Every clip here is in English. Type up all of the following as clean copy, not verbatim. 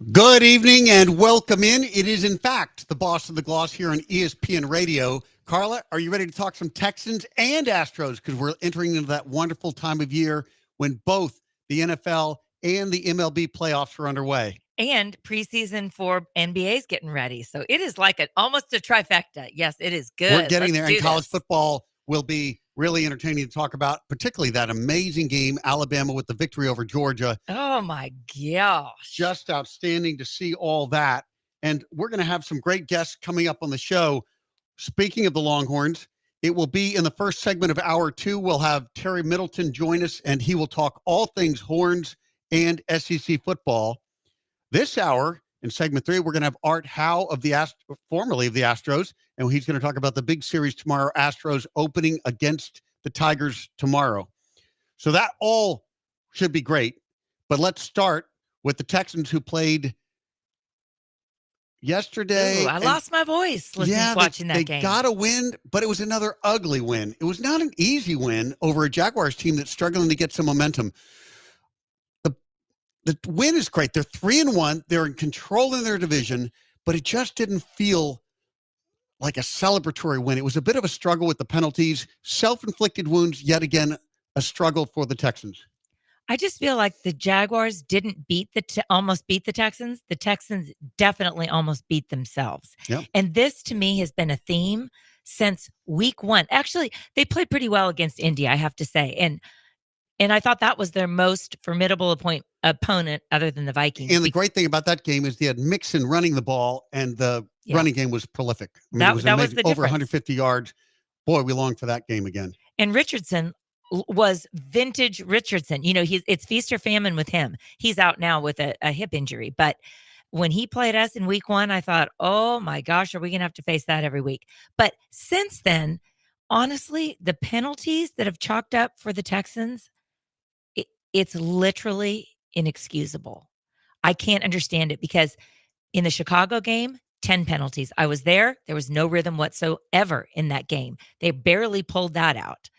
Good evening and welcome in. It is, in fact, the boss of the gloss here on ESPN Radio. Carla, are you ready to talk some Texans and Astros? Because we're entering into that wonderful time of year when both the NFL and the MLB playoffs are underway. And preseason for NBA is getting ready. So it is like almost a trifecta. Yes, it is We're good. getting Let's there, and do college this. football will be really entertaining to talk about, particularly that amazing game, Alabama with the victory over Georgia. Oh my gosh. Just outstanding to see all that. And we're going to have some great guests coming up on the show. Speaking of the Longhorns, it will be in the first segment of hour two. We'll have Terry Middleton join us, and he will talk all things Horns and SEC football. This hour, in segment three, we're going to have Art Howe of formerly of the Astros, and he's going to talk about the big series tomorrow, Astros opening against the Tigers tomorrow. So that all should be great. But let's start with the Texans who played yesterday. Ooh, I lost my voice watching that game. They got a win, but it was another ugly win. It was not an easy win over a Jaguars team that's struggling to get some momentum. The win is great. They're 3-1. They're in control in their division, but it just didn't feel like a celebratory win. It was a bit of a struggle with the penalties, self-inflicted wounds, yet again, a struggle for the Texans. I just feel like the Jaguars didn't almost beat the Texans. The Texans definitely almost beat themselves. Yep. And this to me has been a theme since week one. Actually, they played pretty well against India, I have to say. And I thought that was their most formidable opponent other than the Vikings. And the great thing about that game is they had Mixon running the ball, and the running game was prolific. I mean, it was amazing. Was over 150 yards. Boy, we long for that game again. And Richardson was vintage Richardson. You know, it's feast or famine with him. He's out now with a hip injury. But when he played us in week one, I thought, oh my gosh, are we going to have to face that every week? But since then, honestly, the penalties that have chalked up for the Texans, it's literally inexcusable. I can't understand it because in the Chicago game, 10 penalties. I was there. There was no rhythm whatsoever in that game. They barely pulled that out.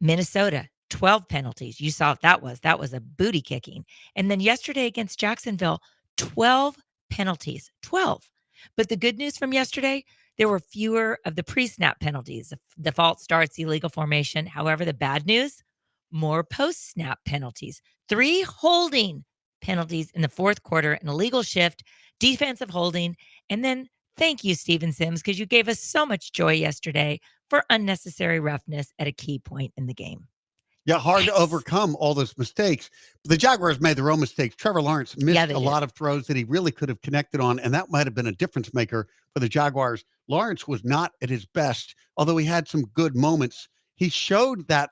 Minnesota, 12 penalties. You saw what that was. That was a booty kicking. And then yesterday against Jacksonville, 12 penalties. 12. But the good news from yesterday, there were fewer of the pre-snap penalties, the false starts, illegal formation. However, the bad news, more post-snap penalties. 3 holding penalties in the fourth quarter, an illegal shift, defensive holding, and then thank you, Steven Sims, because you gave us so much joy yesterday for unnecessary roughness at a key point in the game. Yeah, hard to overcome all those mistakes. But the Jaguars made their own mistakes. Trevor Lawrence missed a lot of throws that he really could have connected on, and that might have been a difference maker for the Jaguars. Lawrence was not at his best, although he had some good moments. He showed that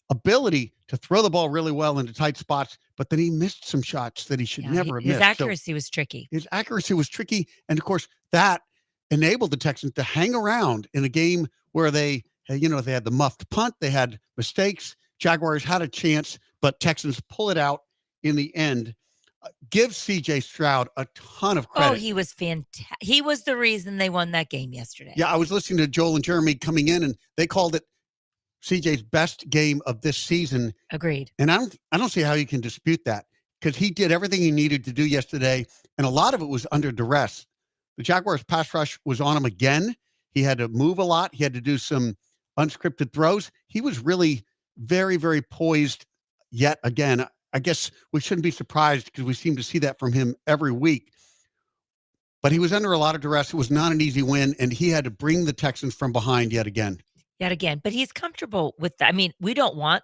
ability to throw the ball really well into tight spots, but then he missed some shots that he should never have missed. His accuracy was tricky. His accuracy was tricky, and of course, that enabled the Texans to hang around in a game where they had the muffed punt, they had mistakes. Jaguars had a chance, but Texans pull it out in the end. Give CJ Stroud a ton of credit. Oh, he was fantastic. He was the reason they won that game yesterday. Yeah, I was listening to Joel and Jeremy coming in, and they called it CJ's best game of this season. Agreed. And I don't see how you can dispute that, because he did everything he needed to do yesterday, and a lot of it was under duress. The Jaguars pass rush was on him again. He had to move a lot. He had to do some unscripted throws. He was really very, very poised yet again. I guess we shouldn't be surprised because we seem to see that from him every week. But he was under a lot of duress. It was not an easy win, and he had to bring the Texans from behind yet again. But he's comfortable with that. I mean, we don't want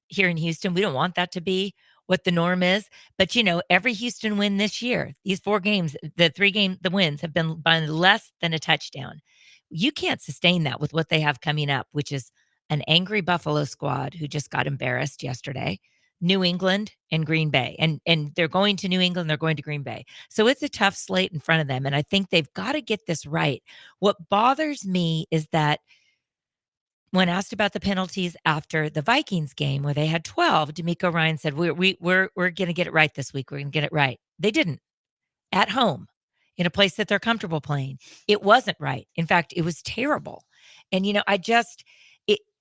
here in Houston, we don't want that to be what the norm is. But, every Houston win this year, these 4 games, the wins have been by less than a touchdown. You can't sustain that with what they have coming up, which is an angry Buffalo squad who just got embarrassed yesterday, New England and Green Bay. And they're going to New England, they're going to Green Bay. So it's a tough slate in front of them. And I think they've got to get this right. What bothers me is that when asked about the penalties after the Vikings game where they had 12, D'Amico Ryan said, we're going to get it right this week. We're going to get it right. They didn't. At home, in a place that they're comfortable playing, it wasn't right. In fact, it was terrible. And,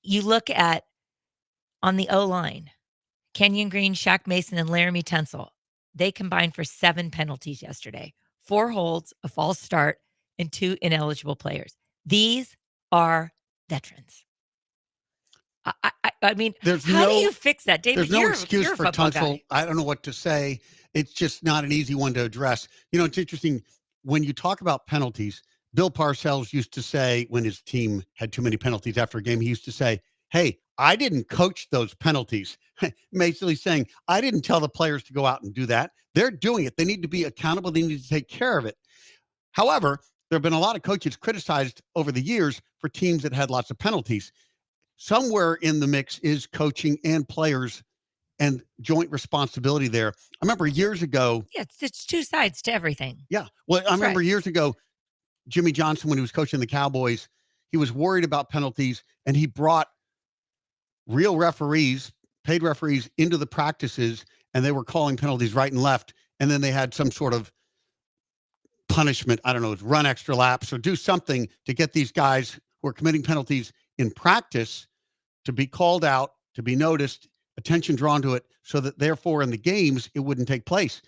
you look at on the O-line, Kenyon Green, Shaq Mason, and Laramie Tunsil. They combined for 7 penalties yesterday, 4 holds, a false start, and 2 ineligible players. These are veterans. I mean, There's how do no you fix that, David? There's no You're excuse you're a for football Tunsil. guy. I don't know what to say. It's just not an easy one to address. You know, it's interesting when you talk about penalties. Bill Parcells used to say when his team had too many penalties after a game, he used to say, "Hey, I didn't coach those penalties." Basically saying, "I didn't tell the players to go out and do that. They're doing it. They need to be accountable. They need to take care of it." However, there have been a lot of coaches criticized over the years for teams that had lots of penalties. Somewhere in the mix is coaching and players and joint responsibility there. I remember years ago. Yeah, it's 2 sides to everything. Yeah. Well, I That's remember right. years ago, Jimmy Johnson, when he was coaching the Cowboys, he was worried about penalties and he brought real referees, paid referees into the practices and they were calling penalties right and left. And then they had some sort of punishment. I don't know, run extra laps or do something to get these guys who are committing penalties in practice to be called out, to be noticed, attention drawn to it, so that therefore in the games it wouldn't take place.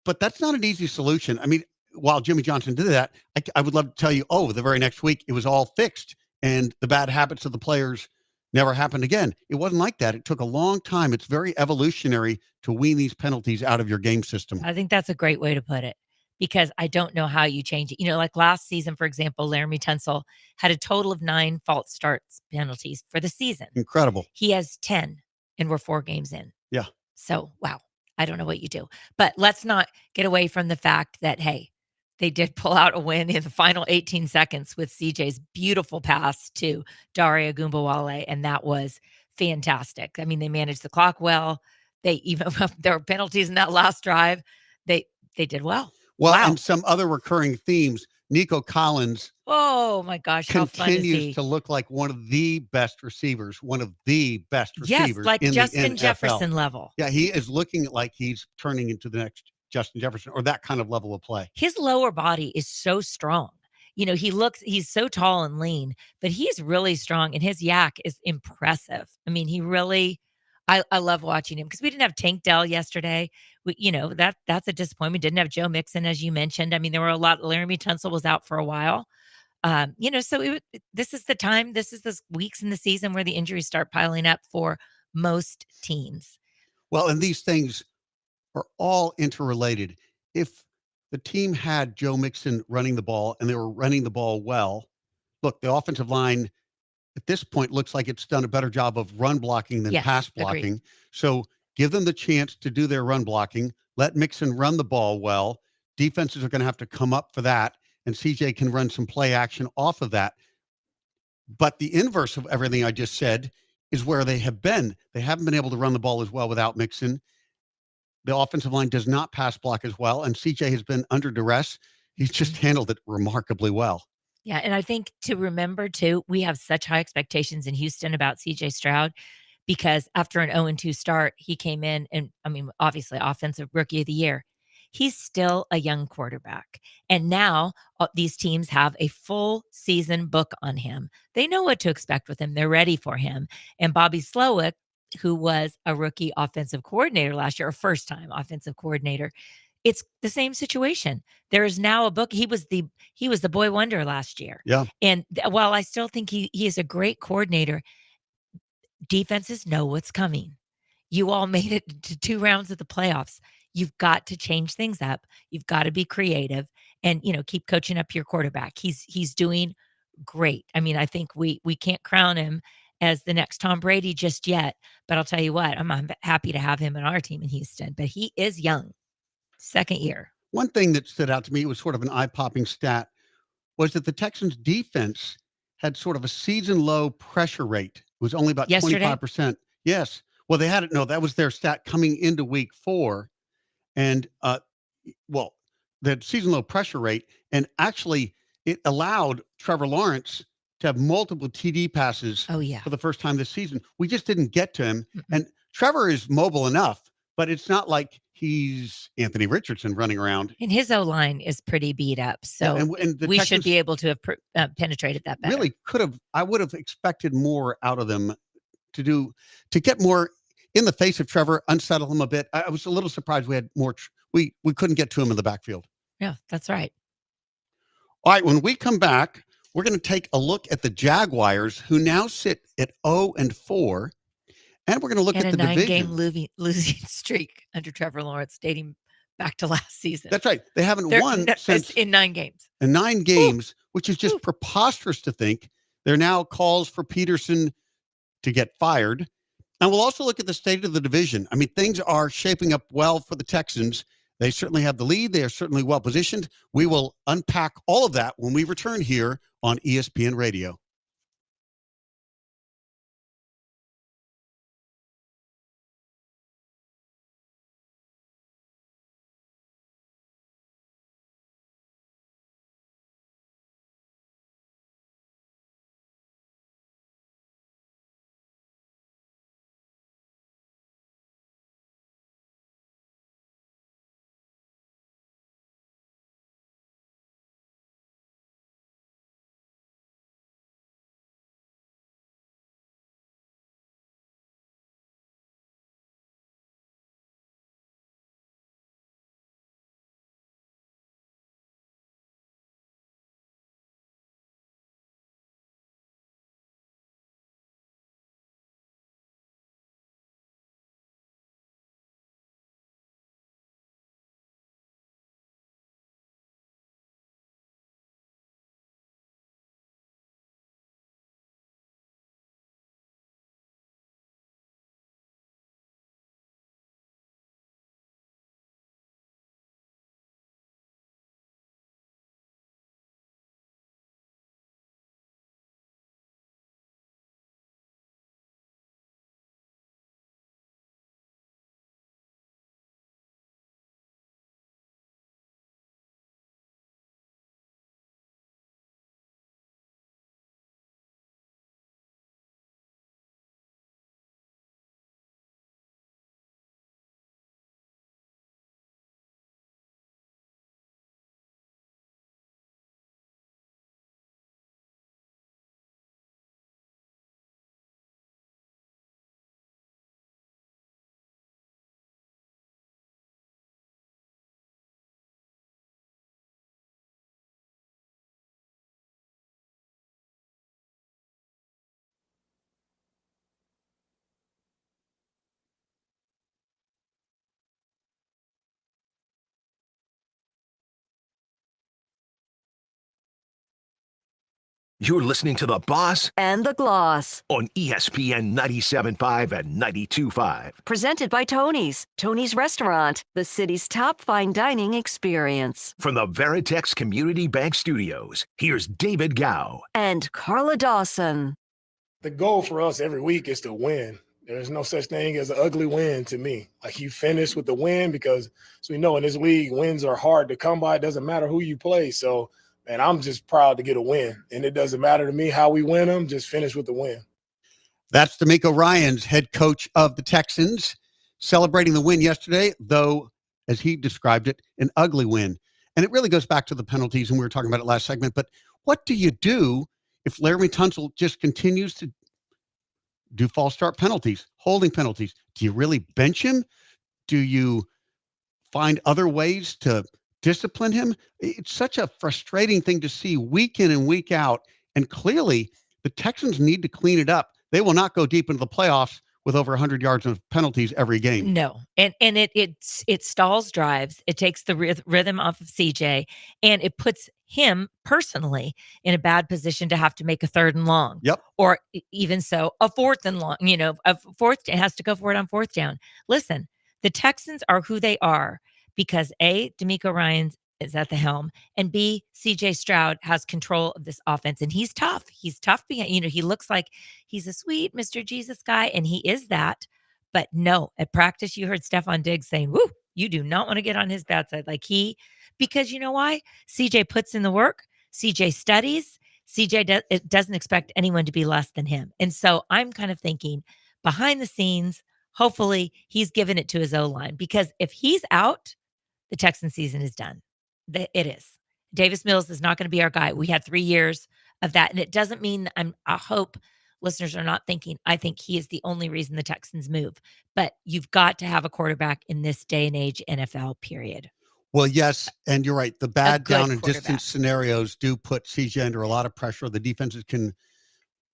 But that's not an easy solution. I mean, while Jimmy Johnson did that, I would love to tell you, oh, the very next week it was all fixed and the bad habits of the players never happened again. It wasn't like that. It took a long time. It's very evolutionary to wean these penalties out of your game system. I think that's a great way to put it because I don't know how you change it. You know, like last season, for example, Laramie Tunsil had a total of 9 false starts penalties for the season. Incredible. He has 10, and we're 4 games in. Yeah. So, wow, I don't know what you do. But let's not get away from the fact that, hey, they did pull out a win in the final 18 seconds with CJ's beautiful pass to Daria Gumbawale, and that was fantastic. I mean, they managed the clock well. They even there were penalties in that last drive. They did well. Well, Wow. and some other recurring themes. Nico Collins Oh my gosh, how fun is continues he? to look like one of the best receivers, Yes, like in Justin the NFL. Jefferson level. Yeah, he is looking like he's turning into the next Justin Jefferson or that kind of level of play. His lower body is so strong. You know, he's so tall and lean, but he's really strong and his yak is impressive. I mean, he really I love watching him because we didn't have Tank Dell yesterday. We, you know, that's a disappointment. Didn't have Joe Mixon, as you mentioned. I mean, there were a lot. Laramie Tunsil was out for a while. You know, so this is the time, this is the weeks in the season where the injuries start piling up for most teams. Well, and these things are all interrelated. If the team had Joe Mixon running the ball and they were running the ball well, look, the offensive line at this point looks like it's done a better job of run blocking than Yes, pass agreed. blocking. So give them the chance to do their run blocking. Let Mixon run the ball well. Defenses are going to have to come up for that, and CJ can run some play action off of that. But the inverse of everything I just said is where they have been. They haven't been able to run the ball as well without Mixon. The offensive line does not pass block as well, and CJ has been under duress. He's just handled it remarkably well. Yeah, and I think to remember too, we have such high expectations in Houston about CJ Stroud because after an 0-2 start, he came in and I mean, obviously offensive rookie of the year. He's still a young quarterback. And now these teams have a full season book on him. They know what to expect with him. They're ready for him. And Bobby Slowick, who was a rookie offensive coordinator last year, or first time offensive coordinator, it's the same situation. There is now a book. He was the boy wonder last year. Yeah. And while I still think he is a great coordinator, defenses know what's coming. You all made it to 2 rounds of the playoffs. You've got to change things up. You've got to be creative and, you know, keep coaching up your quarterback. He's doing great. I mean, I think we can't crown him as the next Tom Brady just yet, but I'll tell you what, I'm happy to have him in our team in Houston, but he is young. Second year. One thing that stood out to me, was sort of an eye-popping stat, was that the Texans defense had sort of a season low pressure rate. It was only about Yesterday? 25%. Yes. Well, they had it. No, that was their stat coming into week 4. And, well, the season low pressure rate, and actually it allowed Trevor Lawrence to have multiple TD passes Oh, yeah. for the first time this season. We just didn't get to him. Mm-mm. And Trevor is mobile enough, but it's not like he's Anthony Richardson running around. And his O-line is pretty beat up. So and the we Texans should be able to have penetrated that better. really could have. I would have expected more out of them to get more in the face of Trevor, unsettle him a bit. I was a little surprised we we couldn't get to him in the backfield. Yeah, that's right. All right, when we come back, we're going to take a look at the Jaguars, who now sit at 0-4, and we're going to look And at a the 9-game division. losing streak under Trevor Lawrence dating back to last season. That's right. They haven't They're won it's since in 9 games. in 9 Ooh, games, which is just ooh. preposterous to think. There are now calls for Peterson to get fired. And we'll also look at the state of the division. I mean, things are shaping up well for the Texans. They certainly have the lead. They are certainly well positioned. We will unpack all of that when we return here on ESPN Radio. You're listening to The Boss and The Gloss on ESPN 97.5 and 92.5. presented by Tony's. Tony's Restaurant, the city's top fine dining experience. From the Veritex Community Bank Studios, here's David Gow. And Carla Dawson. The goal for us every week is to win. There's no such thing as an ugly win to me. Like, you finish with the win, because as we know in this league, wins are hard to come by. It doesn't matter who you play. So, man, I'm just proud to get a win. And it doesn't matter to me how we win them, just finish with the win. That's DeMeco Ryans, head coach of the Texans, celebrating the win yesterday, though, as he described it, an ugly win. And it really goes back to the penalties, and we were talking about it last segment. But what do you do if Laramie Tunsil just continues to do false start penalties, holding penalties? Do you really bench him? Do you find other ways to discipline him? It's such a frustrating thing to see week in and week out. And clearly, the Texans need to clean it up. They will not go deep into the playoffs with over 100 yards of penalties every game. No, and it stalls drives. It takes the rhythm off of CJ, and it puts him personally in a bad position to have to make a 3rd and long. Yep. Or even so, a 4th and long. You know, a 4th has to go for it on 4th down. Listen, the Texans are who they are because A, DeMeco Ryans is at the helm, and B, CJ Stroud has control of this offense, and he's tough. He's tough behind, you know, he looks like he's a sweet Mr. Jesus guy, and he is that. But no, at practice, you heard Stephon Diggs saying, woo, you do not want to get on his bad side. Because you know why? CJ puts in the work, CJ studies, doesn't expect anyone to be less than him. And so I'm kind of thinking behind the scenes, hopefully he's given it to his O-line, because if he's out, the Texan season is done. It is. Davis Mills is not going to be our guy. We had 3 years of that. And it doesn't mean I hope listeners are not thinking, I think he is the only reason the Texans move. But you've got to have a quarterback in this day and age NFL, period. Well, yes, and you're right. The bad good down and quarterback. distance scenarios do put CJ under a lot of pressure. The defenses can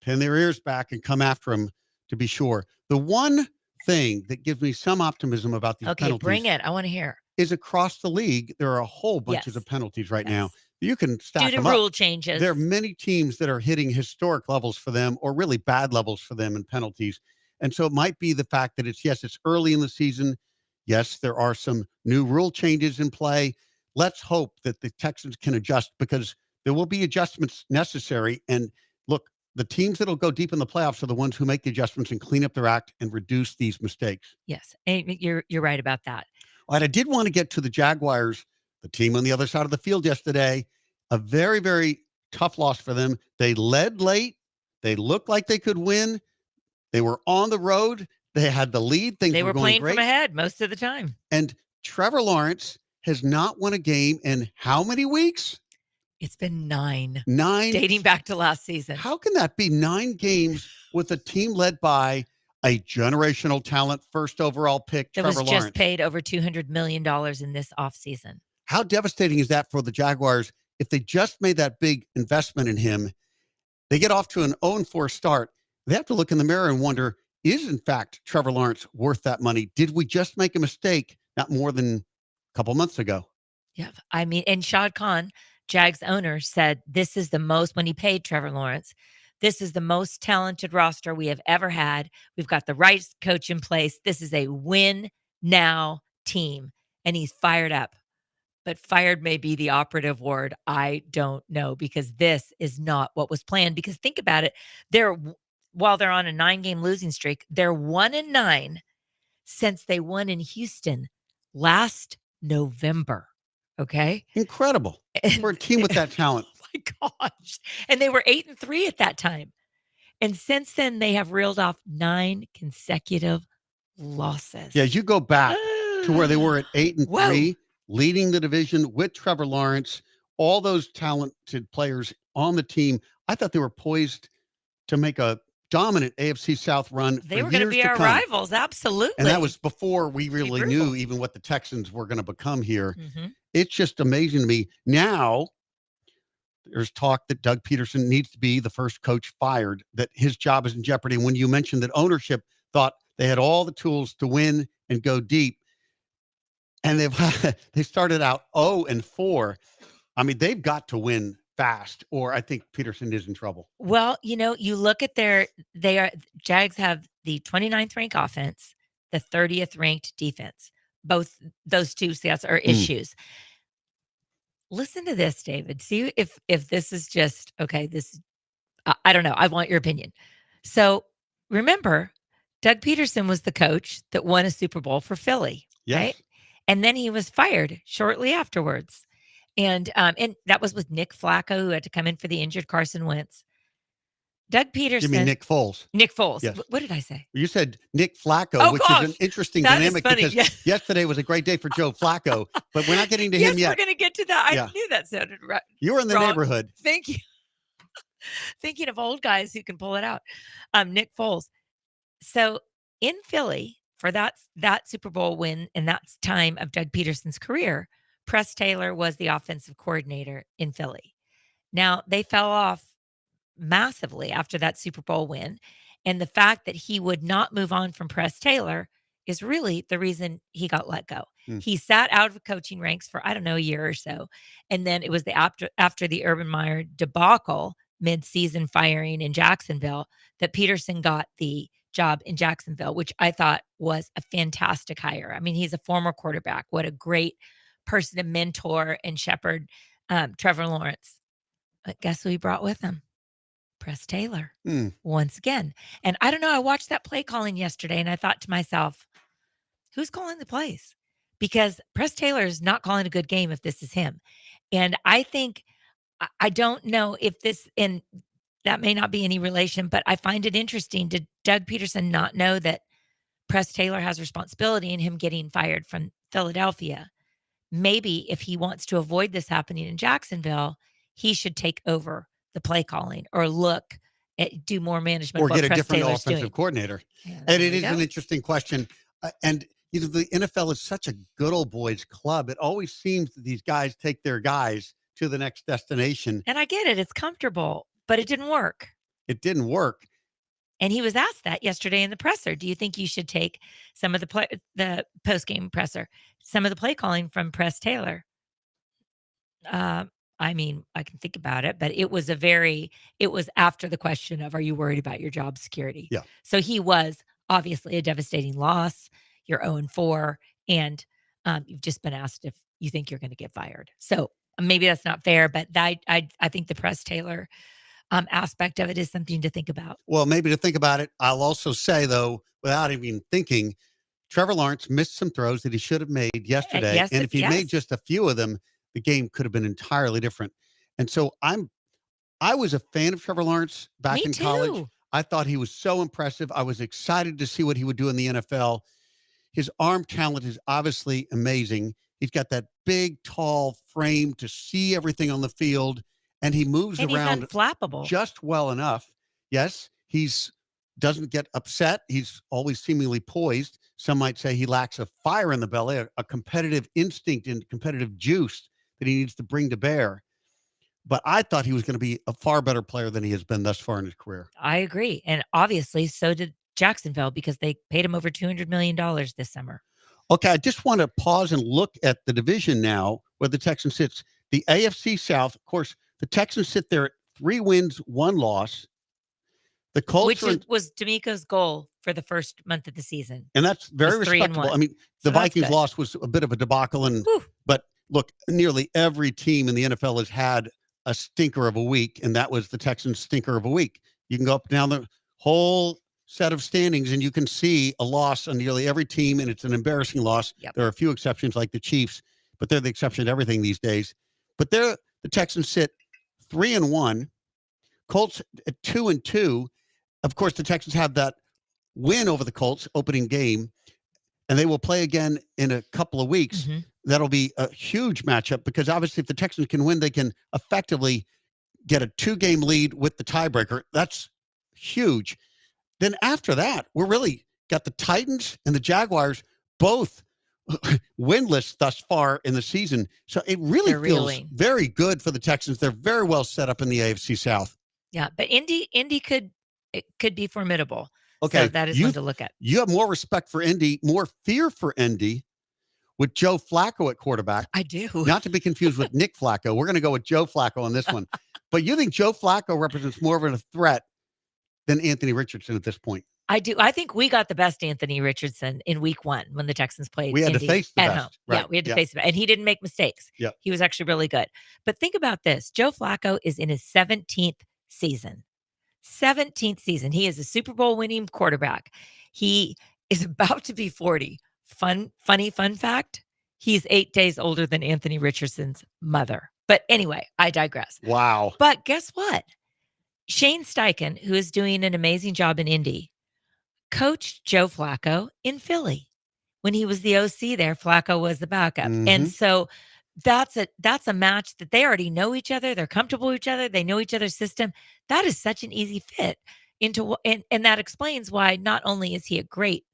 pin their ears back and come after him, to be sure. The one thing that gives me some optimism about these Okay, penalties bring it. I want to hear. is across the league, there are a whole bunches Yes. of penalties right Yes. now. You can stack Due to them up. rule changes. There are many teams that are hitting historic levels for them or really bad levels for them in penalties. And so it might be the fact that it's early in the season. Yes, there are some new rule changes in play. Let's hope that the Texans can adjust because there will be adjustments necessary. And look, the teams that'll go deep in the playoffs are the ones who make the adjustments and clean up their act and reduce these mistakes. Yes, and you're right about that. And I did want to get to the Jaguars, the team on the other side of the field yesterday. A very, very tough loss for them. They led late. They looked like they could win. They were on the road. They had the lead. Things They were going playing great. from ahead most of the time. And Trevor Lawrence has not won a game in how many weeks? It's been 9, 9. dating back to last season. How can that be 9 games with a team led by a generational talent, first overall pick, That Trevor was Lawrence? just paid over $200 million in this offseason. How devastating is that for the Jaguars if they just made that big investment in him? They get off to an 0-4 start. They have to look in the mirror and wonder, is in fact Trevor Lawrence worth that money? Did we just make a mistake not more than a couple months ago? Yeah. I mean, and Shad Khan, Jags owner, said this is the most, when he paid Trevor Lawrence, this is the most talented roster we have ever had. We've got the right coach in place. This is a win now team. And he's fired up. But fired may be the operative word. I don't know, because this is not what was planned. Because think about it. While they're on a 9-game losing streak, they're 1-9 since they won in Houston last November. Okay. Incredible for a team with that talent. Oh my gosh. And they were 8-3 at that time. And since then, they have reeled off 9 consecutive losses. Yeah, you go back to where they were at 8-3, Whoa. leading the division with Trevor Lawrence, all those talented players on the team. I thought they were poised to make a dominant AFC South run. They for were going to years be our come. rivals. Absolutely. And that was before we really brutal. knew even what the Texans were going to become here. Mhm. It's just amazing to me. Now, there's talk that Doug Peterson needs to be the first coach fired, that his job is in jeopardy. And when you mentioned that ownership thought they had all the tools to win and go deep, and they started out 0-4. I mean, they've got to win fast, or I think Peterson is in trouble. Well, you look at Jags have the 29th ranked offense, the 30th ranked defense. Both those two stats are issues. Listen to this, David. See if this is just okay. I don't know. I want your opinion. So remember, Doug Peterson was the coach that won a Super Bowl for Philly, Yes. right? And then he was fired shortly afterwards. And that was with Nick Flacco, who had to come in for the injured Carson Wentz. Doug Peterson. You mean Nick Foles? Nick Foles. Yes. What did I say? You said Nick Flacco, Oh, which gosh. is an interesting That is dynamic funny. because Yeah. yesterday was a great day for Joe Flacco, but we're not getting to Yes, him yet. we're going to get to that. Yeah. I knew that sounded right. You were in the wrong. neighborhood. Thank you. Thinking of old guys who can pull it out. Nick Foles. So in Philly, for that Super Bowl win and that time of Doug Peterson's career, Press Taylor was the offensive coordinator in Philly. Now, they fell off massively after that Super Bowl win. And the fact that he would not move on from Press Taylor is really the reason he got let go. He sat out of coaching ranks for, I don't know, a year or so. And then it was after the Urban Meyer debacle, mid-season firing in Jacksonville, that Peterson got the job in Jacksonville, which I thought was a fantastic hire. I mean, he's a former quarterback. What a great person to mentor and shepherd Trevor Lawrence. But guess who he brought with him? Press Taylor once again. And I don't know, I watched that play calling yesterday and I thought to myself, who's calling the plays? Because Press Taylor is not calling a good game if this is him. And I think, I don't know if this, and that may not be any relation, but I find it interesting. Did Doug Peterson not know that Press Taylor has responsibility in him getting fired from Philadelphia? Maybe if he wants to avoid this happening in Jacksonville, he should take over the play calling or look do more management or of what get a Press different Taylor's offensive doing. coordinator. Yeah, And there it you is go. an interesting question. And the NFL is such a good old boys club. It always seems that these guys take their guys to the next destination. And I get it. It's comfortable, but it didn't work. It didn't work. And he was asked that yesterday in the presser. Do you think you should take some of the post-game presser, some of the play calling from Press Taylor? I mean, I can think about it, but it was after the question of, are you worried about your job security? Yeah. So he was obviously a devastating loss. You're 0-4, and you've just been asked if you think you're going to get fired. So maybe that's not fair, but I think the Press Taylor aspect of it is something to think about. Well, maybe to think about it. I'll also say, though, without even thinking, Trevor Lawrence missed some throws that he should have made yesterday. Yes, And if he made yes. just a few of them, the game could have been entirely different. And so I was a fan of Trevor Lawrence back Me in college. too. I thought he was so impressive. I was excited to see what he would do in the NFL. His arm talent is obviously amazing. He's got that big, tall frame to see everything on the field, and he moves And around he's unflappable. just well enough. Yes, he's doesn't get upset. He's always seemingly poised. Some might say he lacks a fire in the belly, a competitive instinct and competitive juice that he needs to bring to bear. But I thought he was going to be a far better player than he has been thus far in his career. I agree. And obviously, so did Jacksonville because they paid him over $200 million this summer. Okay, I just want to pause and look at the division now where the Texans sits. The AFC South, of course, the Texans sit there at 3 wins, 1 loss. The Colts Which was D'Amico's goal for the first month of the season. and that's very was 3 and respectable. 1. I mean, the So that's Vikings good. loss was a bit of a debacle, Whew. but look, nearly every team in the NFL has had a stinker of a week, and that was the Texans' stinker of a week. You can go up and down the whole set of standings, and you can see a loss on nearly every team, and it's an embarrassing loss. Yep. There are a few exceptions like the Chiefs, but they're the exception to everything these days. But the Texans sit 3-1, Colts at 2-2. Of course, the Texans have that win over the Colts opening game, and they will play again in a couple of weeks. Mhm. That'll be a huge matchup because obviously if the Texans can win, they can effectively get a 2-game lead with the tiebreaker. That's huge. Then after that, we're really got the Titans and the Jaguars both winless thus far in the season. So it really They're feels reeling. very good for the Texans. They're very well set up in the AFC South. Yeah, but Indy could be formidable. Okay, So that is one to look at. you have more respect for Indy, more fear for Indy with Joe Flacco at quarterback. I do. Not to be confused with Nick Flacco. We're going to go with Joe Flacco on this one. But you think Joe Flacco represents more of a threat than Anthony Richardson at this point? I do. I think we got the best Anthony Richardson in week 1 when the Texans played. We had to Indy face the at best, home. right. Yeah, we had to Yeah. face it. And he didn't make mistakes. Yeah. He was actually really good. But think about this. Joe Flacco is in his 17th season. 17th season. He is a Super Bowl winning quarterback. He is about to be 40. Fun fact. He's 8 days older than Anthony Richardson's mother. But anyway, I digress. Wow. But guess what? Shane Steichen, who is doing an amazing job in Indy, coached Joe Flacco in Philly. When he was the OC there, Flacco was the backup. Mhm. And so that's a match that they already know each other. They're comfortable with each other. They know each other's system. That is such an easy fit into, and that explains why not only is he a great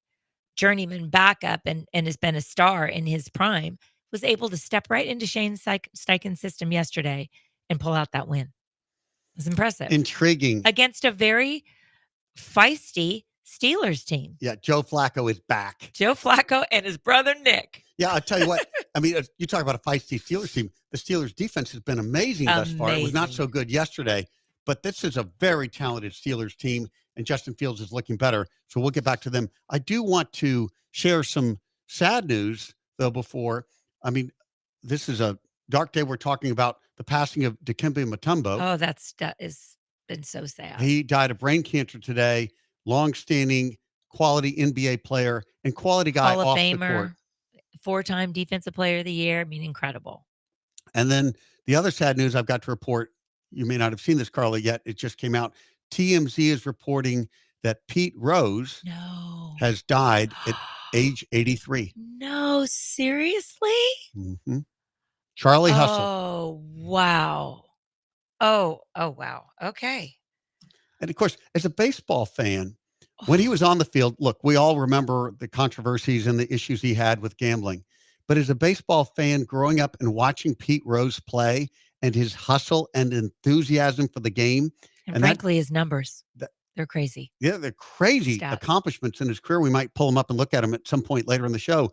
journeyman backup and has been a star in his prime, was able to step right into Shane Steichen's system yesterday and pull out that win. It was impressive. Intriguing. Against a very feisty Steelers team. Yeah, Joe Flacco is back. Joe Flacco and his brother Nick. Yeah, I'll tell you what. I mean, you talk about a feisty Steelers team. The Steelers defense has been amazing thus far. It was not Amazing. so good yesterday, but this is a very talented Steelers team, and Justin Fields is looking better. So we'll get back to them. I do want to share some sad news, though, before. I mean, this is a dark day. We're talking about the passing of Dikembe Mutombo. Oh, that has been so sad. He died of brain cancer today. Long-standing quality NBA player and quality guy Hall of off the court. Famer, 4-time Defensive Player of the Year. I mean, incredible. And then the other sad news I've got to report, you may not have seen this, Carla, yet. It just came out. TMZ is reporting that Pete Rose No. has died at age 83. No, seriously? Mm-hmm. Charlie Hustle. Oh, wow. Oh, wow. Okay. And of course, as a baseball fan, when he was on the field, look, we all remember the controversies and the issues he had with gambling. But as a baseball fan growing up and watching Pete Rose play and his hustle and enthusiasm for the game, And and that- frankly, his numbers, that- they're crazy. yeah, they're crazy Stats. accomplishments in his career. We might pull him up and look at him at some point later in the show.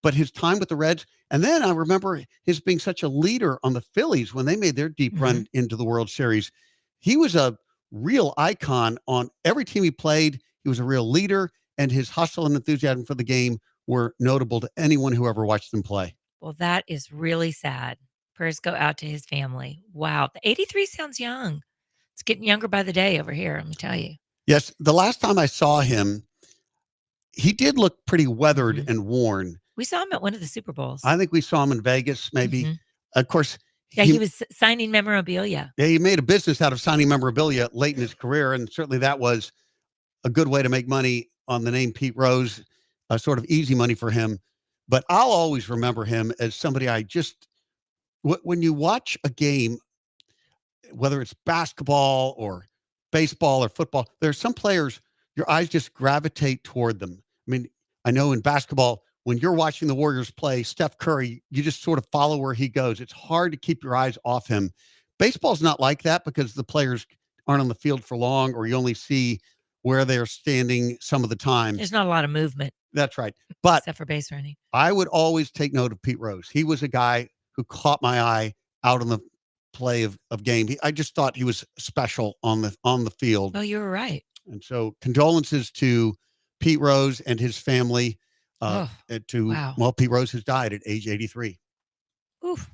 But his time with the Reds, and then I remember his being such a leader on the Phillies when they made their deep run into the World Series. He was a real icon on every team he played. He was a real leader, and his hustle and enthusiasm for the game were notable to anyone who ever watched him play. Well, that is really sad. Prayers go out to his family. Wow. The 83 sounds young. It's getting younger by the day over here, let me tell you. Yes, the last time I saw him, he did look pretty weathered and worn. We saw him at one of the Super Bowls. I think we saw him in Vegas, maybe. Mhm. Of course, Yeah, he was signing memorabilia. yeah, he made a business out of signing memorabilia late in his career, and certainly that was a good way to make money on the name Pete Rose, sort of easy money for him. But I'll always remember him as somebody when you watch a game, whether it's basketball or baseball or football, there are some players, your eyes just gravitate toward them. I mean, I know in basketball, when you're watching the Warriors play, Steph Curry, you just sort of follow where he goes. It's hard to keep your eyes off him. Baseball's not like that because the players aren't on the field for long, or you only see where they're standing some of the time. There's not a lot of movement That's right. But except for base running. I would always take note of Pete Rose. He was a guy who caught my eye out on the play of game. I just thought he was special on the field. Well, you were right. And so condolences to Pete Rose and his family. Wow. Well, Pete Rose has died at age 83. Oof,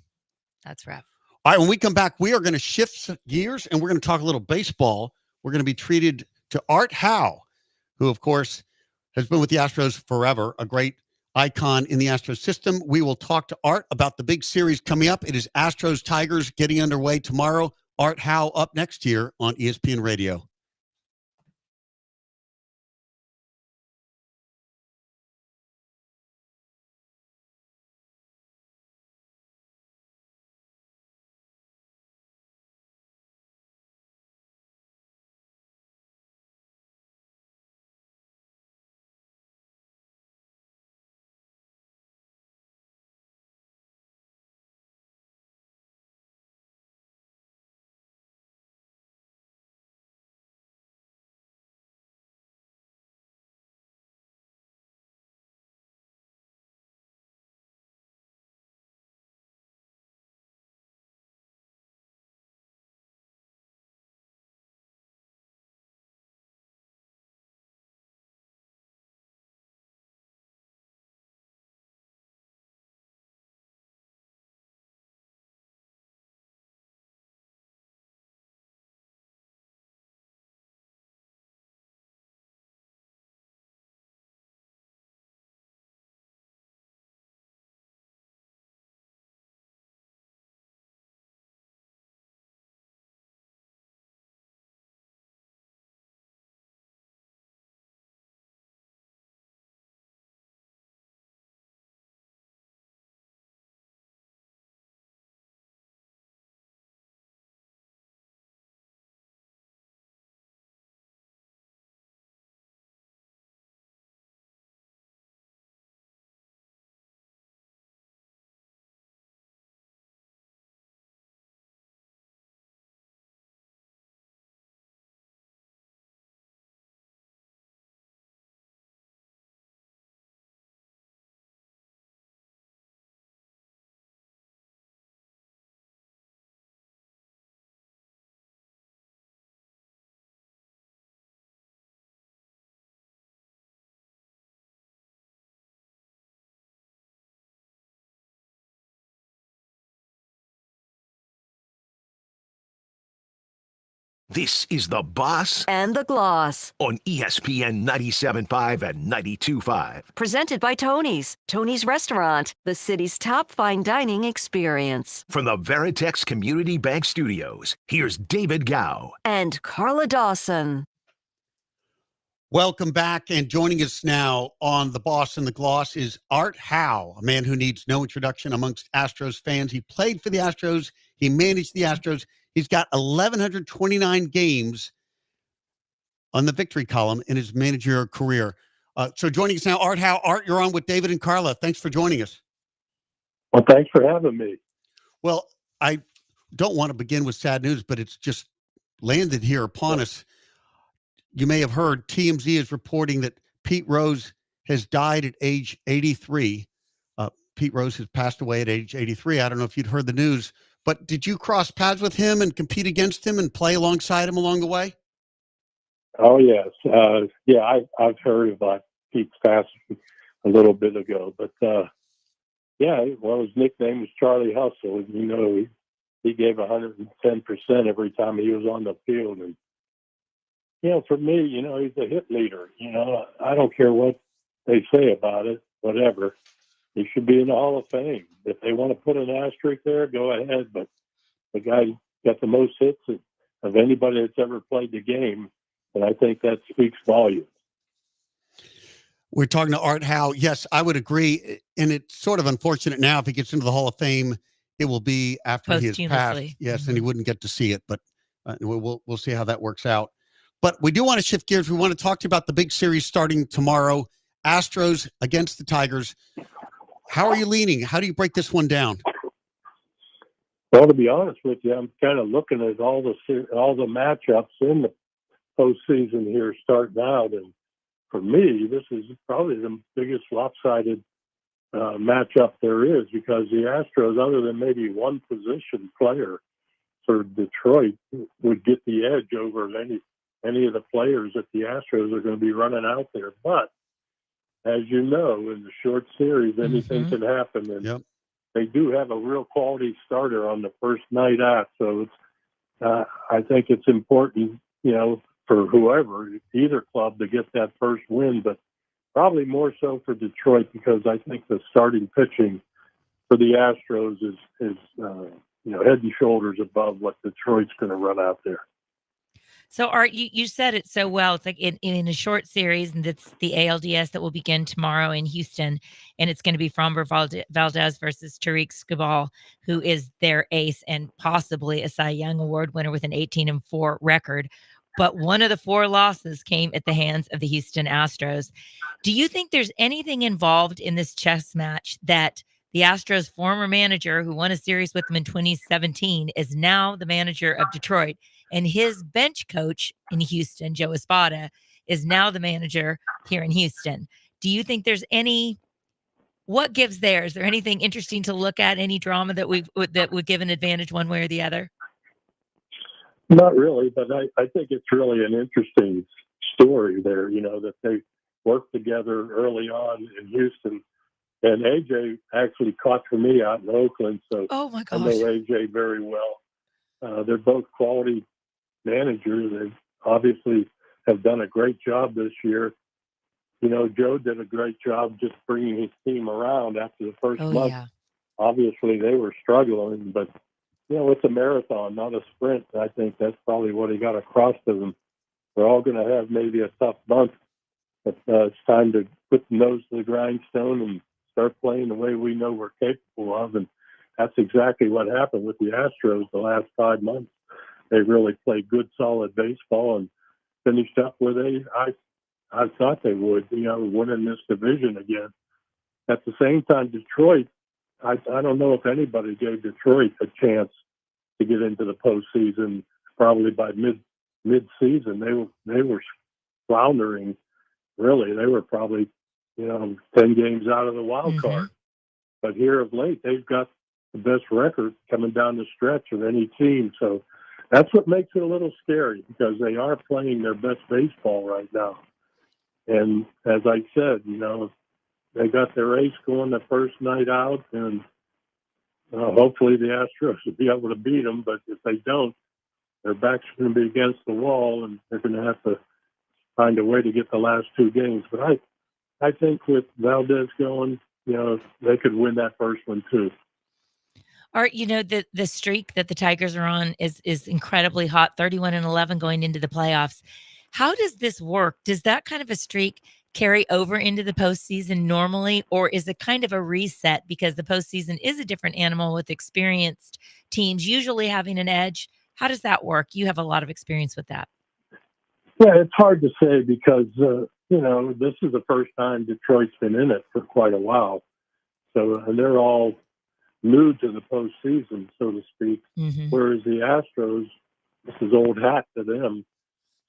that's rough. All right, when we come back, we are going to shift gears and we're going to talk a little baseball. We're going to be treated to Art Howe, who, of course, has been with the Astros forever, a great icon in the Astros system. We will talk to Art about the big series coming up. It is Astros Tigers getting underway tomorrow. Art Howe up next here on ESPN Radio. This is The Boss And the Gloss. on ESPN 97.5 and 92.5. Presented by Tony's. Tony's Restaurant, the city's top fine dining experience. From the Veritex Community Bank Studios, here's David Gow. And Carla Dawson. Welcome back. And joining us now on The Boss and the Gloss is Art Howe, a man who needs no introduction amongst Astros fans. He played for the Astros. He managed the Astros. He's got 1,129 games on the victory column in his managerial career. So joining us now, Art Howe. Art, you're on with David and Carla. Thanks for joining us. Well, thanks for having me. Well, I don't want to begin with sad news, but it's just landed here upon us. You may have heard TMZ is reporting that Pete Rose has died at age 83. Pete Rose has passed away at age 83. I don't know if you'd heard the news, but did you cross paths with him and compete against him and play alongside him along the way? Oh, yes. I've heard about Pete's passing a little bit ago, but his nickname was Charlie Hustle. You know, he gave 110% every time he was on the field. And, you know, for me, you know, he's a hit leader. You know, I don't care what they say about it, whatever. He should be in the Hall of Fame. If they want to put an asterisk there, go ahead. But the guy got the most hits of anybody that's ever played the game. And I think that speaks volumes. We're talking to Art Howe. Yes, I would agree. And it's sort of unfortunate now if he gets into the Hall of Fame, it will be after he has passed. Posthumously. Yes, and he wouldn't get to see it. But we'll see how that works out. But we do want to shift gears. We want to talk to you about the big series starting tomorrow. Astros against the Tigers. How are you leaning? How do you break this one down? Well, to be honest with you, I'm kind of looking at all the matchups in the postseason here starting out, and for me, this is probably the biggest lopsided matchup there is, because the Astros, other than maybe one position player for Detroit, would get the edge over any of the players that the Astros are going to be running out there. But as you know, in the short series, anything can happen, and they do have a real quality starter on the first night out. So it's, I think it's important, you know, for whoever, either club, to get that first win, but probably more so for Detroit, because I think the starting pitching for the Astros is head and shoulders above what Detroit's going to run out there. So, Art, you said it so well. It's like in a short series, and it's the ALDS that will begin tomorrow in Houston, and it's going to be Framber Valdez versus Tariq Skubal, who is their ace and possibly a Cy Young Award winner with an 18-4 record. But one of the 4 losses came at the hands of the Houston Astros. Do you think there's anything involved in this chess match that the Astros' former manager, who won a series with them in 2017, is now the manager of Detroit, and his bench coach in Houston, Joe Espada, is now the manager here in Houston? Do you think there's what gives there? Is there anything interesting to look at? Any drama that would give an advantage one way or the other? Not really, but I think it's really an interesting story there, you know, that they worked together early on in Houston. And AJ actually caught for me out in Oakland, so Oh my I gosh. know AJ very well. They're both quality managers. They obviously have done a great job this year. You know, Joe did a great job just bringing his team around after the first Oh month. yeah. Obviously, they were struggling, but, you know, it's a marathon, not a sprint. I think that's probably what he got across to them. We're all going to have maybe a tough month, but it's time to put the nose to the grindstone and start playing the way we know we're capable of. And that's exactly what happened with the Astros the last 5 months. They really played good, solid baseball and finished up where I thought they would, you know, winning this division again. At the same time, Detroit, I don't know if anybody gave Detroit a chance to get into the postseason. Probably by mid-season, they were floundering. Really, they were probably, you know, 10 games out of the wild card. But here of late, they've got the best record coming down the stretch of any team. So that's what makes it a little scary, because they are playing their best baseball right now. And as I said, you know, they got their ace going the first night out, and hopefully the Astros will be able to beat them. But if they don't, their backs are going to be against the wall, and they're going to have to find a way to get the last 2 games. But I think with Valdez going, you know, they could win that first one too. Art, you know, the streak that the Tigers are on is incredibly hot, 31-11 going into the playoffs. How does this work? Does that kind of a streak carry over into the postseason normally, or is it kind of a reset because the postseason is a different animal with experienced teams usually having an edge? How does that work? You have a lot of experience with that. Yeah, it's hard to say because, this is the first time Detroit's been in it for quite a while. So, and they're all new to the postseason, so to speak. Hmm. Whereas the Astros, this is old hat to them.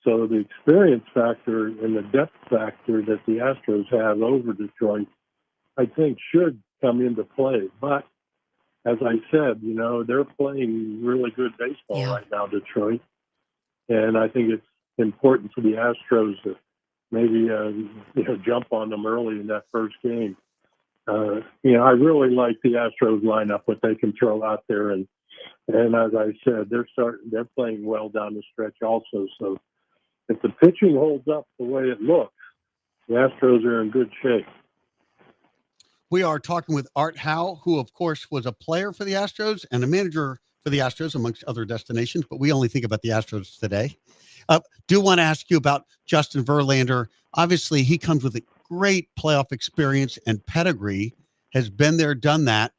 So the experience factor and the depth factor that the Astros have over Detroit, I think, should come into play. But as I said, they're playing really good baseball Yeah. right now, Detroit. And I think it's important for the Astros to maybe jump on them early in that first game. I really like the Astros lineup, what they can throw out there, and as I said, they're playing well down the stretch also. So if the pitching holds up the way it looks, the Astros are in good shape. We are talking with Art Howe, who, of course, was a player for the Astros and a manager for the Astros, amongst other destinations, but we only think about the Astros today. Do want to ask you about Justin Verlander. Obviously, he comes with a great playoff experience and pedigree, has been there, done that,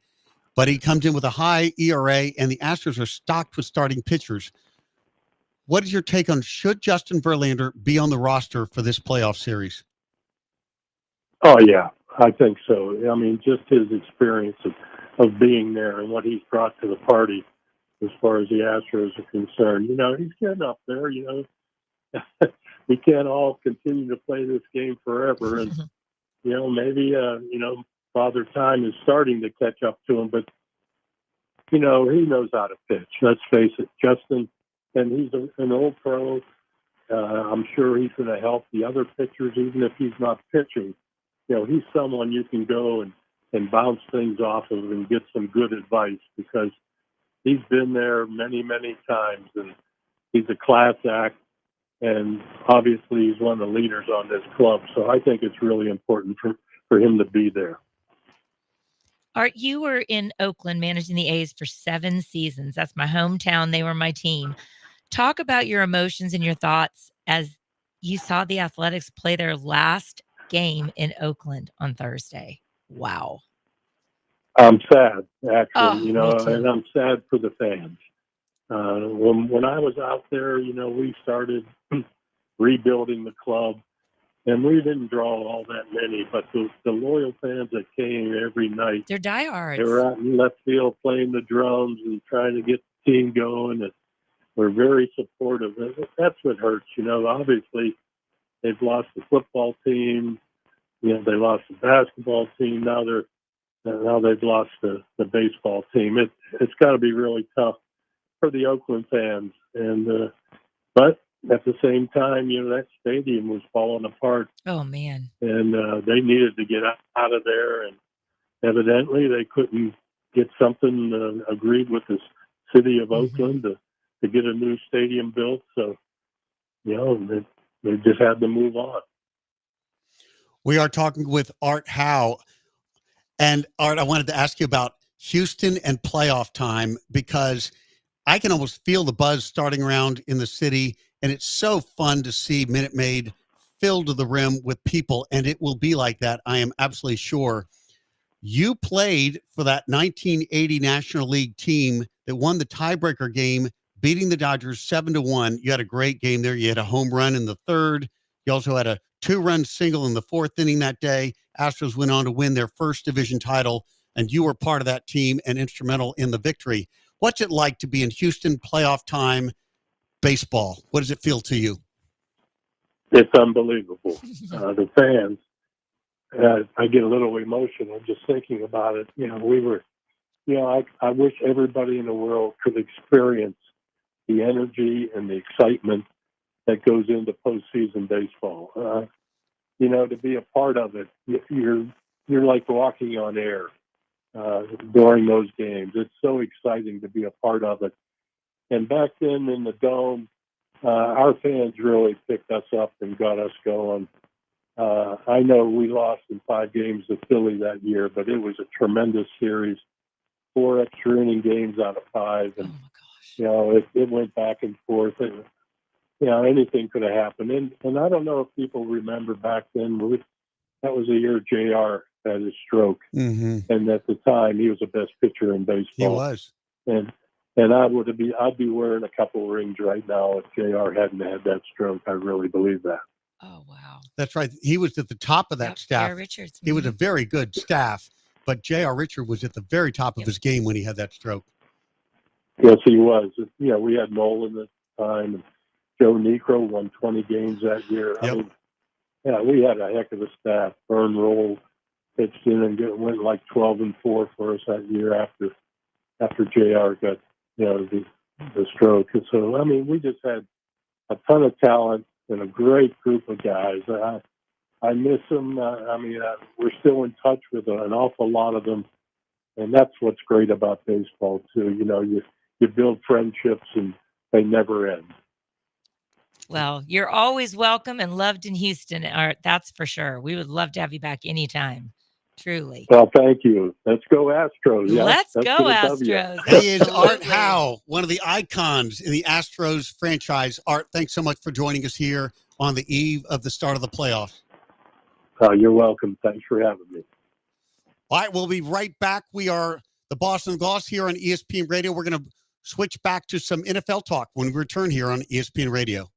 but he comes in with a high ERA, and the Astros are stocked with starting pitchers. What is your take on, should Justin Verlander be on the roster for this playoff series? Oh, yeah, I think so. I mean, just his experience of being there and what he's brought to the party as far as the Astros are concerned. He's getting up there, We can't all continue to play this game forever. And, maybe, Father Time is starting to catch up to him, but, he knows how to pitch. Let's face it, Justin, and he's an old pro. I'm sure he's going to help the other pitchers, even if he's not pitching. He's someone you can go and bounce things off of and get some good advice because he's been there many, many times, and he's a class act, and obviously he's one of the leaders on this club. So I think it's really important for him to be there. Art, you were in Oakland managing the A's for 7 seasons. That's my hometown. They were my team. Talk about your emotions and your thoughts as you saw the Athletics play their last game in Oakland on Thursday. Wow. I'm sad, actually, Oh, me too. and I'm sad for the fans. When I was out there, we started rebuilding the club, and we didn't draw all that many, but the loyal fans that came every night, They're diehards. they were out in left field playing the drums and trying to get the team going, and we're very supportive. That's what hurts, Obviously, they've lost the football team, they lost the basketball team. Now they've lost the baseball team. It's got to be really tough for the Oakland fans, and but at the same time, that stadium was falling apart. Oh, man. And they needed to get out of there, and evidently they couldn't get something agreed with the city of Oakland to get a new stadium built. So, they just had to move on. We are talking with Art Howe. And Art, I wanted to ask you about Houston and playoff time, because I can almost feel the buzz starting around in the city, and it's so fun to see Minute Maid filled to the rim with people, and it will be like that, I am absolutely sure. You played for that 1980 National League team that won the tiebreaker game, beating the Dodgers 7-1. You had a great game there. You had a home run in the third. You also had a 2-run single in the fourth inning that day. Astros went on to win their first division title, and you were part of that team and instrumental in the victory. What's it like to be in Houston playoff time baseball? What does it feel to you? It's unbelievable. The fans, I get a little emotional just thinking about it. We were, I wish everybody in the world could experience the energy and the excitement that goes into postseason baseball. To be a part of it, you're like walking on air during those games. It's so exciting to be a part of it. And back then in the Dome, our fans really picked us up and got us going. I know we lost in 5 games to Philly that year, but it was a tremendous series, 4 extra inning games out of 5. And, it went back and forth. And, anything could have happened. And I don't know if people remember back then, that was the year JR had his stroke. Mm-hmm. And at the time, he was the best pitcher in baseball. He was. And And I'd be wearing a couple rings right now if JR hadn't had that stroke. I really believe that. Oh, wow. That's right. He was at the top of that Yep, staff. J.R. Richards. He was a Mhm. very good staff, but J.R. Richard was at the very top of Yep. his game when he had that stroke. Yes, he was. You know, we had Nolan at the time, and Joe Necro won 20 games that year. Yep. I mean, yeah, we had a heck of a staff. Vern Roll pitched in and went like 12-4 for us that year after JR got, you know, the stroke. And so, I mean, we just had a ton of talent and a great group of guys. I miss them. We're still in touch with an awful lot of them, and that's what's great about baseball too. You know, you build friendships and they never end. Well, you're always welcome and loved in Houston, Art. That's for sure. We would love to have you back anytime. Truly. Well, thank you. Let's go Astros. Yeah, Let's let's go, get a W. Astros. He is Art Absolutely. Howe, one of the icons in the Astros franchise. Art, thanks so much for joining us here on the eve of the start of the playoffs. You're welcome. Thanks for having me. All right, we'll be right back. We are the Boston Gloss here on ESPN Radio. We're going to switch back to some NFL talk when we return here on ESPN Radio.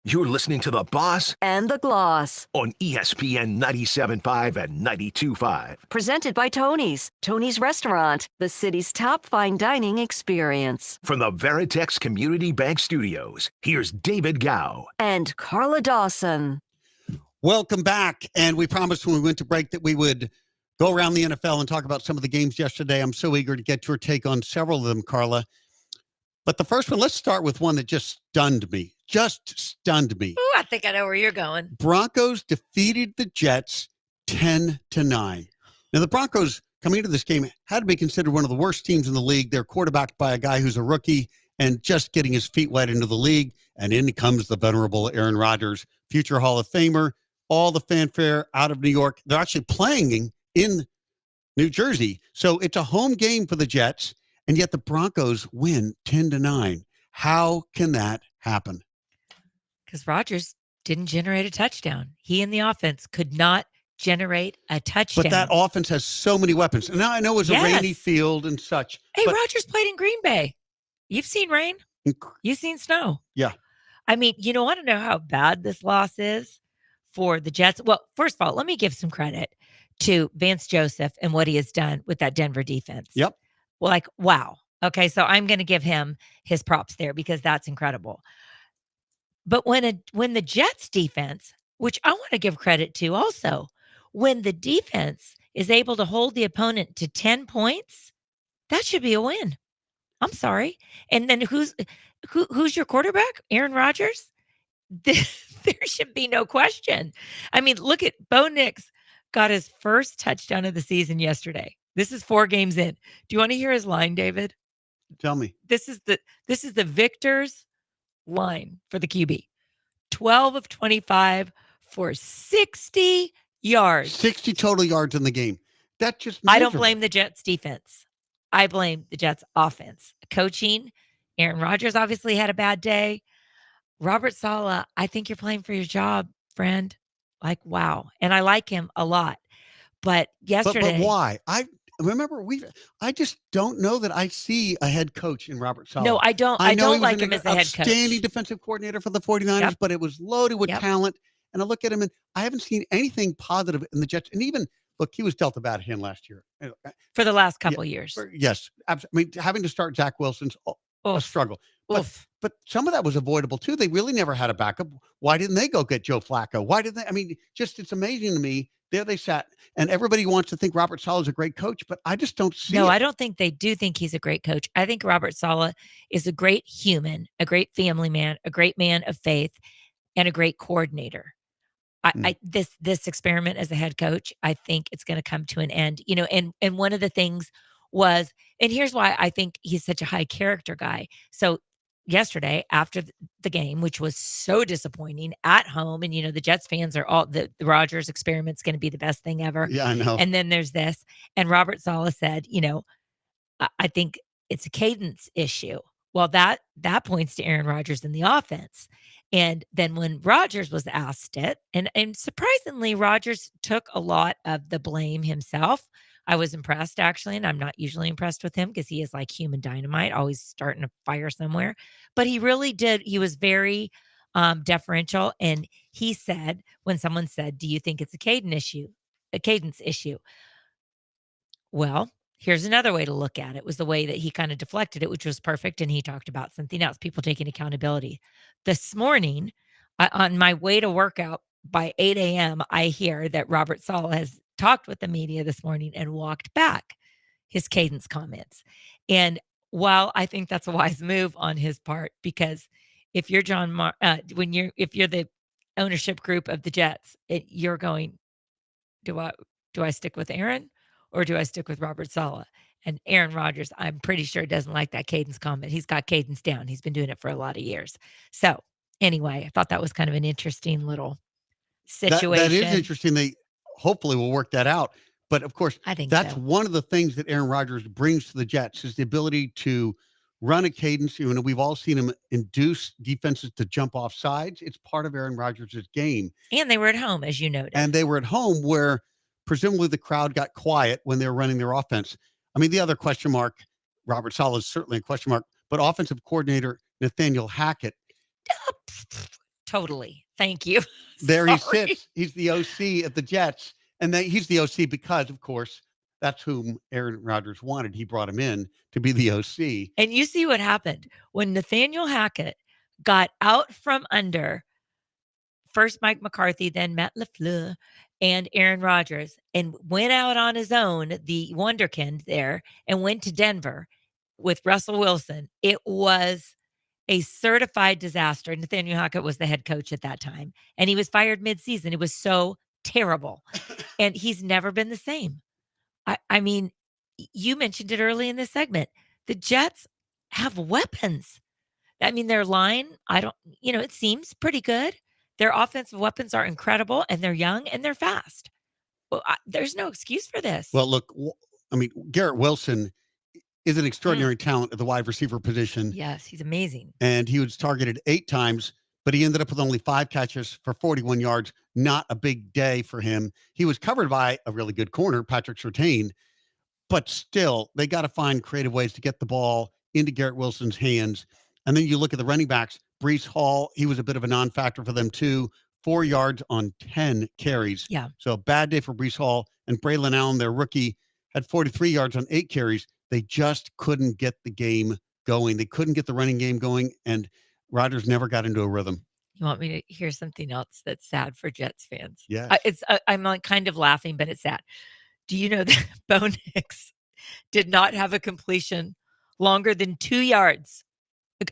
You're listening to The Boss And the Gloss. on ESPN 97.5 and 92.5. Presented by Tony's. Tony's Restaurant, the city's top fine dining experience. From the Veritex Community Bank Studios, here's David Gow. And Carla Dawson. Welcome back. And we promised when we went to break that we would go around the NFL and talk about some of the games yesterday. I'm so eager to get your take on several of them, Carla. But the first one, let's start with one that just stunned me. Just stunned me. Ooh, I think I know where you're going. Broncos defeated the Jets 10-9. Now, the Broncos coming into this game had to be considered one of the worst teams in the league. They're quarterbacked by a guy who's a rookie and just getting his feet wet into the league. And in comes the venerable Aaron Rodgers, future Hall of Famer, all the fanfare out of New York. They're actually playing in New Jersey. So it's a home game for the Jets, and yet the Broncos win 10-9. How can that happen? Because Rodgers didn't generate a touchdown. He and the offense could not generate a touchdown. But that offense has so many weapons. And now I know it's a rainy Yes. field and such. Hey, but Rodgers played in Green Bay. You've seen rain. You've seen snow. Yeah. I mean, you want to know how bad this loss is for the Jets? Well, first of all, let me give some credit to Vance Joseph and what he has done with that Denver defense. Yep. Well, like, wow. Okay, so I'm going to give him his props there because that's incredible. But when the Jets defense, which I want to give credit to also, when the defense is able to hold the opponent to 10 points, that should be a win. I'm sorry. And then who's your quarterback? Aaron Rodgers? There should be no question. I mean, look at Bo Nix got his first touchdown of the season yesterday. This is 4 games in. Do you want to hear his line, David? Tell me. This is the Victor's line for the QB. 12 of 25 for 60 yards. 60 total yards in the game. That just I don't miserable. blame the Jets defense. I blame the Jets offense. Coaching, Aaron Rodgers obviously had a bad day. Robert Saleh, I think you're playing for your job, friend. Like, wow. And I like him a lot. But yesterday. But why? I remember I just don't know that I see a head coach in Robert Saleh. No, I don't. I know don't he was like an him as a head coach. outstanding defensive coordinator for the 49ers, Yep. but it was loaded with Yep. talent. And I look at him and I haven't seen anything positive in the Jets. And even, look, he was dealt a bad hand last year. For the last couple years. Yes. I mean, having to start Zach Wilson's a Oof. struggle. Oof. But some of that was avoidable too. They really never had a backup. Why didn't they go get Joe Flacco? Why did they? I mean, just it's amazing to me. There they sat, and everybody wants to think Robert Saleh is a great coach, but I just don't see No, it. I don't think they do think he's a great coach. I think Robert Saleh is a great human, a great family man, a great man of faith, and a great coordinator. This experiment as a head coach, I think it's going to come to an end. And one of the things was, and here's why I think he's such a high character guy. So yesterday after the game, which was so disappointing at home, and the Jets fans are all the Rodgers experiment's going to be the best thing ever. Yeah, I know. And then there's this, and Robert Saleh said, I think it's a cadence issue. Well, that points to Aaron Rodgers and the offense. And then when Rodgers was asked it, and surprisingly, Rodgers took a lot of the blame himself. I was impressed, actually, and I'm not usually impressed with him because he is like human dynamite, always starting a fire somewhere. But he really did. He was very deferential. And he said, when someone said, do you think it's a cadence issue? Well, here's another way to look at it, was the way that he kind of deflected it, which was perfect. And he talked about something else, people taking accountability. This morning, on my way to workout by 8 a.m., I hear that Robert Saleh has talked with the media this morning and walked back his cadence comments. And while I think that's a wise move on his part, because if you're if you're the ownership group of the Jets, you're going, do I stick with Aaron or do I stick with Robert Saleh? And Aaron Rodgers, I'm pretty sure, doesn't like that cadence comment. He's got cadence down. He's been doing it for a lot of years. So anyway, I thought that was kind of an interesting little situation. That is interesting. They hopefully will work that out. But of course, I think that's so. one of the things that Aaron Rodgers brings to the Jets is the ability to run a cadence. We've all seen him induce defenses to jump off sides. It's part of Aaron Rodgers' game. And they were at home, as you noted. And they were at home where presumably the crowd got quiet when they were running their offense. I mean, the other question mark, Robert Saleh is certainly a question mark, but offensive coordinator Nathaniel Hackett. Totally. Thank you. There he Sorry. sits. He's the OC at the Jets. And he's the OC because, of course, that's whom Aaron Rodgers wanted. He brought him in to be the OC. And you see what happened when Nathaniel Hackett got out from under first Mike McCarthy, then Matt LaFleur, and Aaron Rodgers, and went out on his own, the wonderkind there, and went to Denver. with Russell Wilson, it was a certified disaster. Nathaniel Hackett was the head coach at that time, and he was fired midseason. It was so terrible, and he's never been the same. I mean, you mentioned it early in this segment. The Jets have weapons. I mean, their line, it seems pretty good. Their offensive weapons are incredible, and they're young and they're fast. Well, there's no excuse for this. Well, look, I mean, Garrett Wilson is an extraordinary talent at the wide receiver position. Yes, he's amazing. And he was targeted 8 times, but he ended up with only 5 catches for 41 yards. Not a big day for him. He was covered by a really good corner, Patrick Surtain, but still, they got to find creative ways to get the ball into Garrett Wilson's hands. And then you look at the running backs, Brees Hall, he was a bit of a non-factor for them too. 4 yards on 10 carries. Yeah. So a bad day for Brees Hall. And Braylon Allen, their rookie, had 43 yards on 8 carries. They just couldn't get the game going. They couldn't get the running game going, and Rodgers never got into a rhythm. You want me to hear something else that's sad for Jets fans? Yeah. I'm like kind of laughing, but it's sad. Do you know that Bo Nix did not have a completion longer than 2 yards?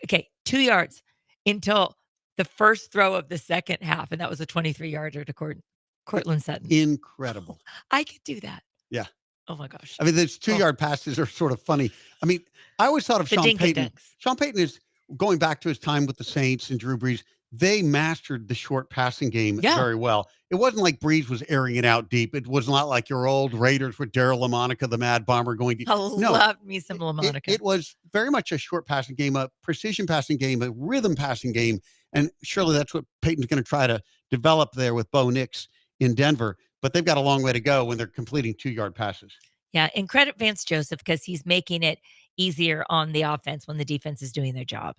Okay, 2 yards until the first throw of the second half, and that was a 23-yarder to Cortland Sutton. Incredible. I could do that. Yeah. Oh my gosh. I mean, those 2-yard passes are sort of funny. I mean, I always thought of The Sean dink and Payton. dunks. Sean Payton is going back to his time with the Saints and Drew Brees. They mastered the short passing game Yeah. very well. It wasn't like Brees was airing it out deep. It was not like your old Raiders with Daryl LaMonica, the Mad Bomber, going deep. I No, love me some LaMonica. It was very much a short passing game, a precision passing game, a rhythm passing game. And surely that's what Peyton's going to try to develop there with Bo Nix in Denver. But they've got a long way to go when they're completing 2-yard passes. Yeah, and credit Vance Joseph because he's making it easier on the offense when the defense is doing their job.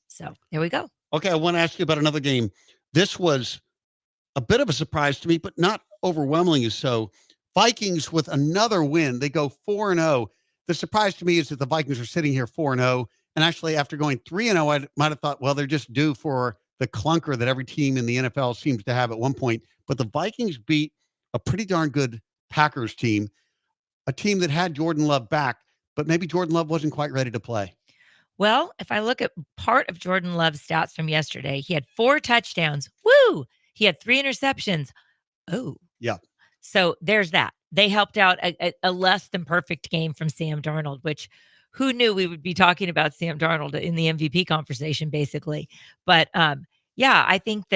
So there we go. Okay, I want to ask you about another game. This was a bit of a surprise to me, but not overwhelmingly so. Vikings with another win. They go 4-0. The surprise to me is that the Vikings are sitting here 4-0. And actually, after going 3-0, I might have thought, well, they're just due for the clunker that every team in the NFL seems to have at one point. But the Vikings beat a pretty darn good Packers team, a team that had Jordan Love back, but maybe Jordan Love wasn't quite ready to play. Well, if I look at part of Jordan Love's stats from yesterday, he had 4 touchdowns. Woo! He had 3 interceptions. Oh. Yeah. So there's that. They helped out a less than perfect game from Sam Darnold, which who knew we would be talking about Sam Darnold in the MVP conversation, basically. But yeah, I think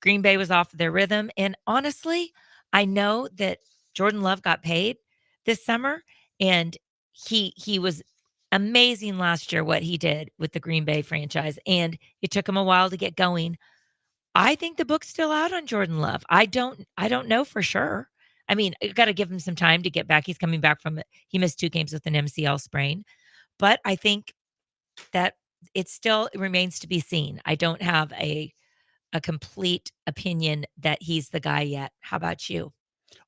Green Bay was off their rhythm. And honestly, I know that Jordan Love got paid this summer, and he was amazing last year what he did with the Green Bay franchise, and it took him a while to get going. I think the book's still out on Jordan Love. I don't know for sure. I mean, you got to give him some time to get back. He's coming back from it. He missed 2 games with an MCL sprain, but I think that it still remains to be seen. I don't have a complete opinion that he's the guy yet. How about you?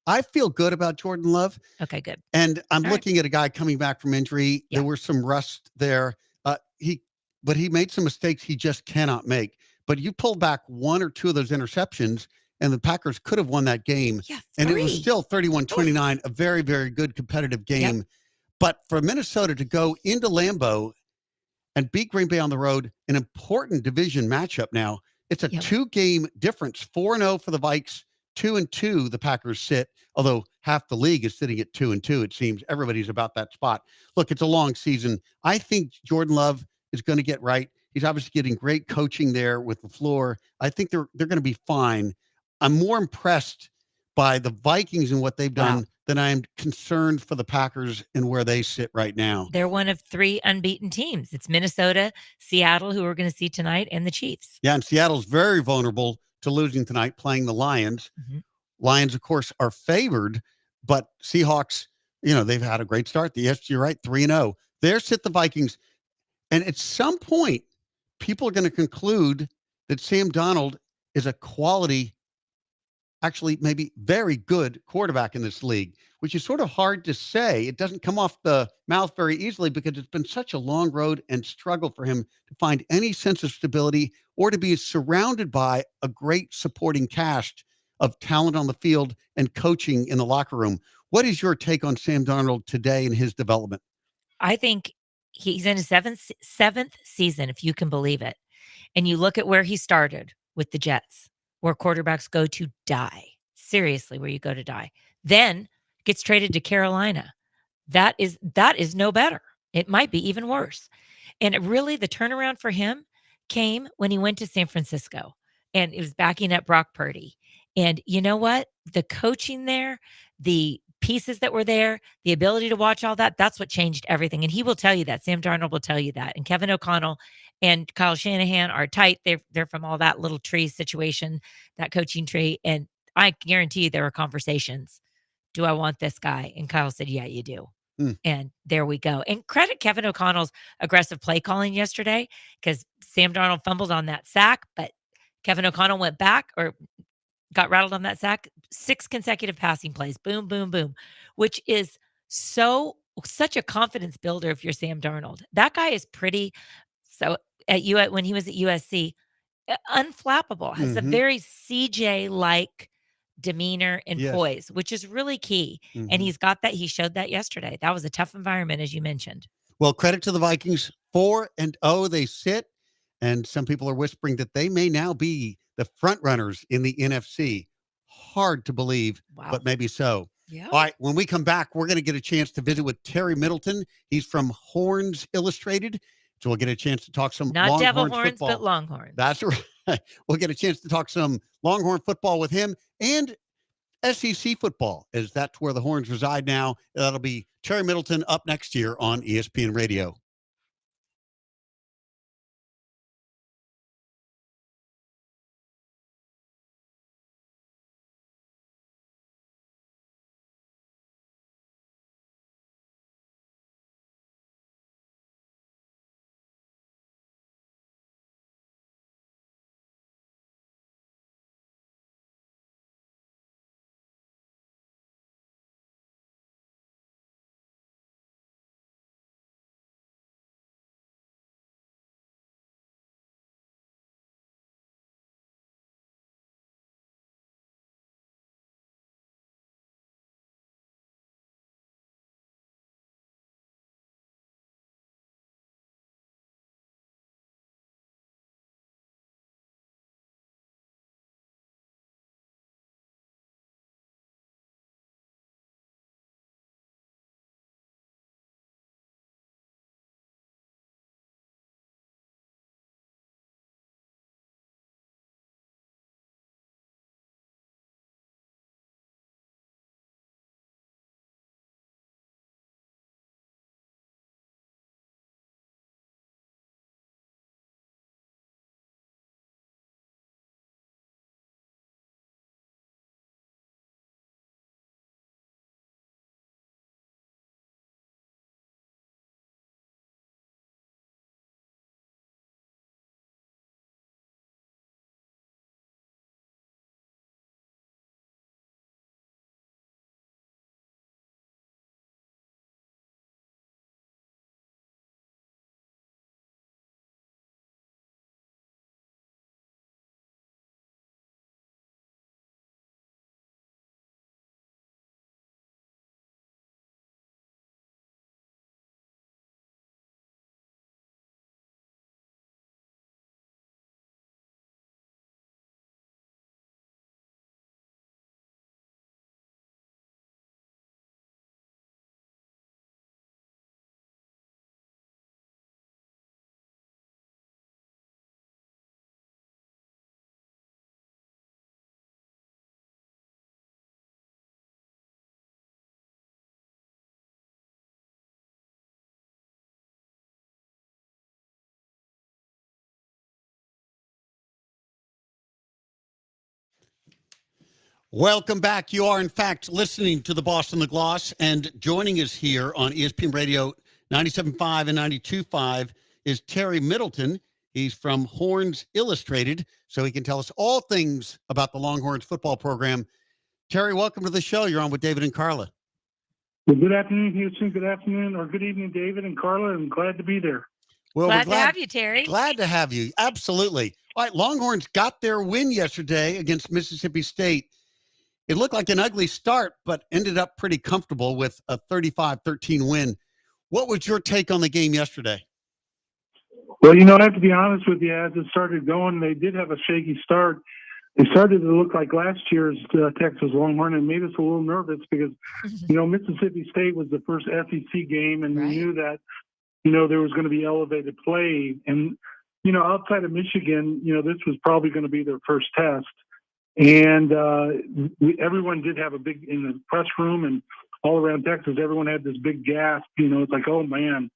I feel good about Jordan Love. Okay, good. And I'm All looking at a guy coming back from injury. Yeah. There were some rust there. But he made some mistakes he just cannot make. But you pulled back 1 or 2 of those interceptions, and the Packers could have won that game. Yeah, And it was 3. still 31-29, a very, very good competitive game. But for Minnesota to go into Lambeau and beat Green Bay on the road, an important division matchup now. It's a 2-game difference, 4-0 for the Vikes, 2-2 the Packers sit, although half the league is sitting at 2-2, it seems. Everybody's about that spot. Look, it's a long season. I think Jordan Love is going to get right. He's obviously getting great coaching there with LaFleur. I think they're going to be fine. I'm more impressed by the Vikings and what they've done than I am concerned for the Packers and where they sit right now. They're one of 3 unbeaten teams. It's Minnesota, Seattle, who we're going to see tonight, and the Chiefs. Yeah, and Seattle's very vulnerable to losing tonight, playing the Lions. Mhm. Lions, of course, are favored, but Seahawks, they've had a great start. Yes, you're right, 3-0. There sit the Vikings. And at some point, people are going to conclude that Sam Darnold is a quality, actually maybe very good quarterback in this league, which is sort of hard to say. It doesn't come off the mouth very easily because it's been such a long road and struggle for him to find any sense of stability or to be surrounded by a great supporting cast of talent on the field and coaching in the locker room. What is your take on Sam Darnold today and his development? I think he's in his seventh season, if you can believe it. And you look at where he started with the Jets, where quarterbacks go to die. Seriously, where you go to die. Then gets traded to Carolina. That is no better. It might be even worse. And really, the turnaround for him came when he went to San Francisco, and it was backing up Brock Purdy. And you know what? The coaching there, the pieces that were there, the ability to watch all that, that's what changed everything. And he will tell you that. Sam Darnold will tell you that. And Kevin O'Connell and Kyle Shanahan are tight. They're from all that little tree situation, that coaching tree. And I guarantee you there were conversations. Do I want this guy? And Kyle said, yeah, you do. And there we go. And credit Kevin O'Connell's aggressive play calling yesterday, because Sam Darnold fumbled on that sack, but Kevin O'Connell went back or got rattled on that sack. 6 consecutive passing plays. Boom, boom, boom, which is such a confidence builder if you're Sam Darnold. That guy is pretty. So when he was at USC, unflappable, has a very CJ-like demeanor and Yes. poise, which is really key. And he's got that. He showed that yesterday. That was a tough environment, as you mentioned. Well, credit to the Vikings, 4-0 they sit, and some people are whispering that they may now be the front runners in the NFC. Hard to believe, Wow. but maybe so. Yeah. All right, when we come back, we're going to get a chance to visit with Terry Middleton. He's from Horns Illustrated, so we'll get a chance to talk some Not devil Longhorns horns, football. but Longhorns. That's right. We'll get a chance to talk some Longhorn football with him and SEC football, as that's where the Horns reside now. That'll be Terry Middleton up next year on ESPN Radio. Welcome back. You are, in fact, listening to the Boston The Gloss, and joining us here on ESPN Radio 97.5 and 92.5 is Terry Middleton. He's from Horns Illustrated, so he can tell us all things about the Longhorns football program. Terry, welcome to the show. You're on with David and Carla. Well, good afternoon, Houston. Good afternoon, or good evening, David and Carla. I'm glad to be there. Well, Glad to have you, Terry. Glad to have you. Absolutely. All right, Longhorns got their win yesterday against Mississippi State. It looked like an ugly start, but ended up pretty comfortable with a 35-13 win. What was your take on the game yesterday? Well, I have to be honest with you. As it started going, they did have a shaky start. They started to look like last year's Texas Longhorn, and made us a little nervous because, Mississippi State was the first SEC game, and Right. we knew that, there was going to be elevated play. And, outside of Michigan, this was probably going to be their first test. And everyone did have in the press room and all around Texas, everyone had this big gasp. It's like, oh, man.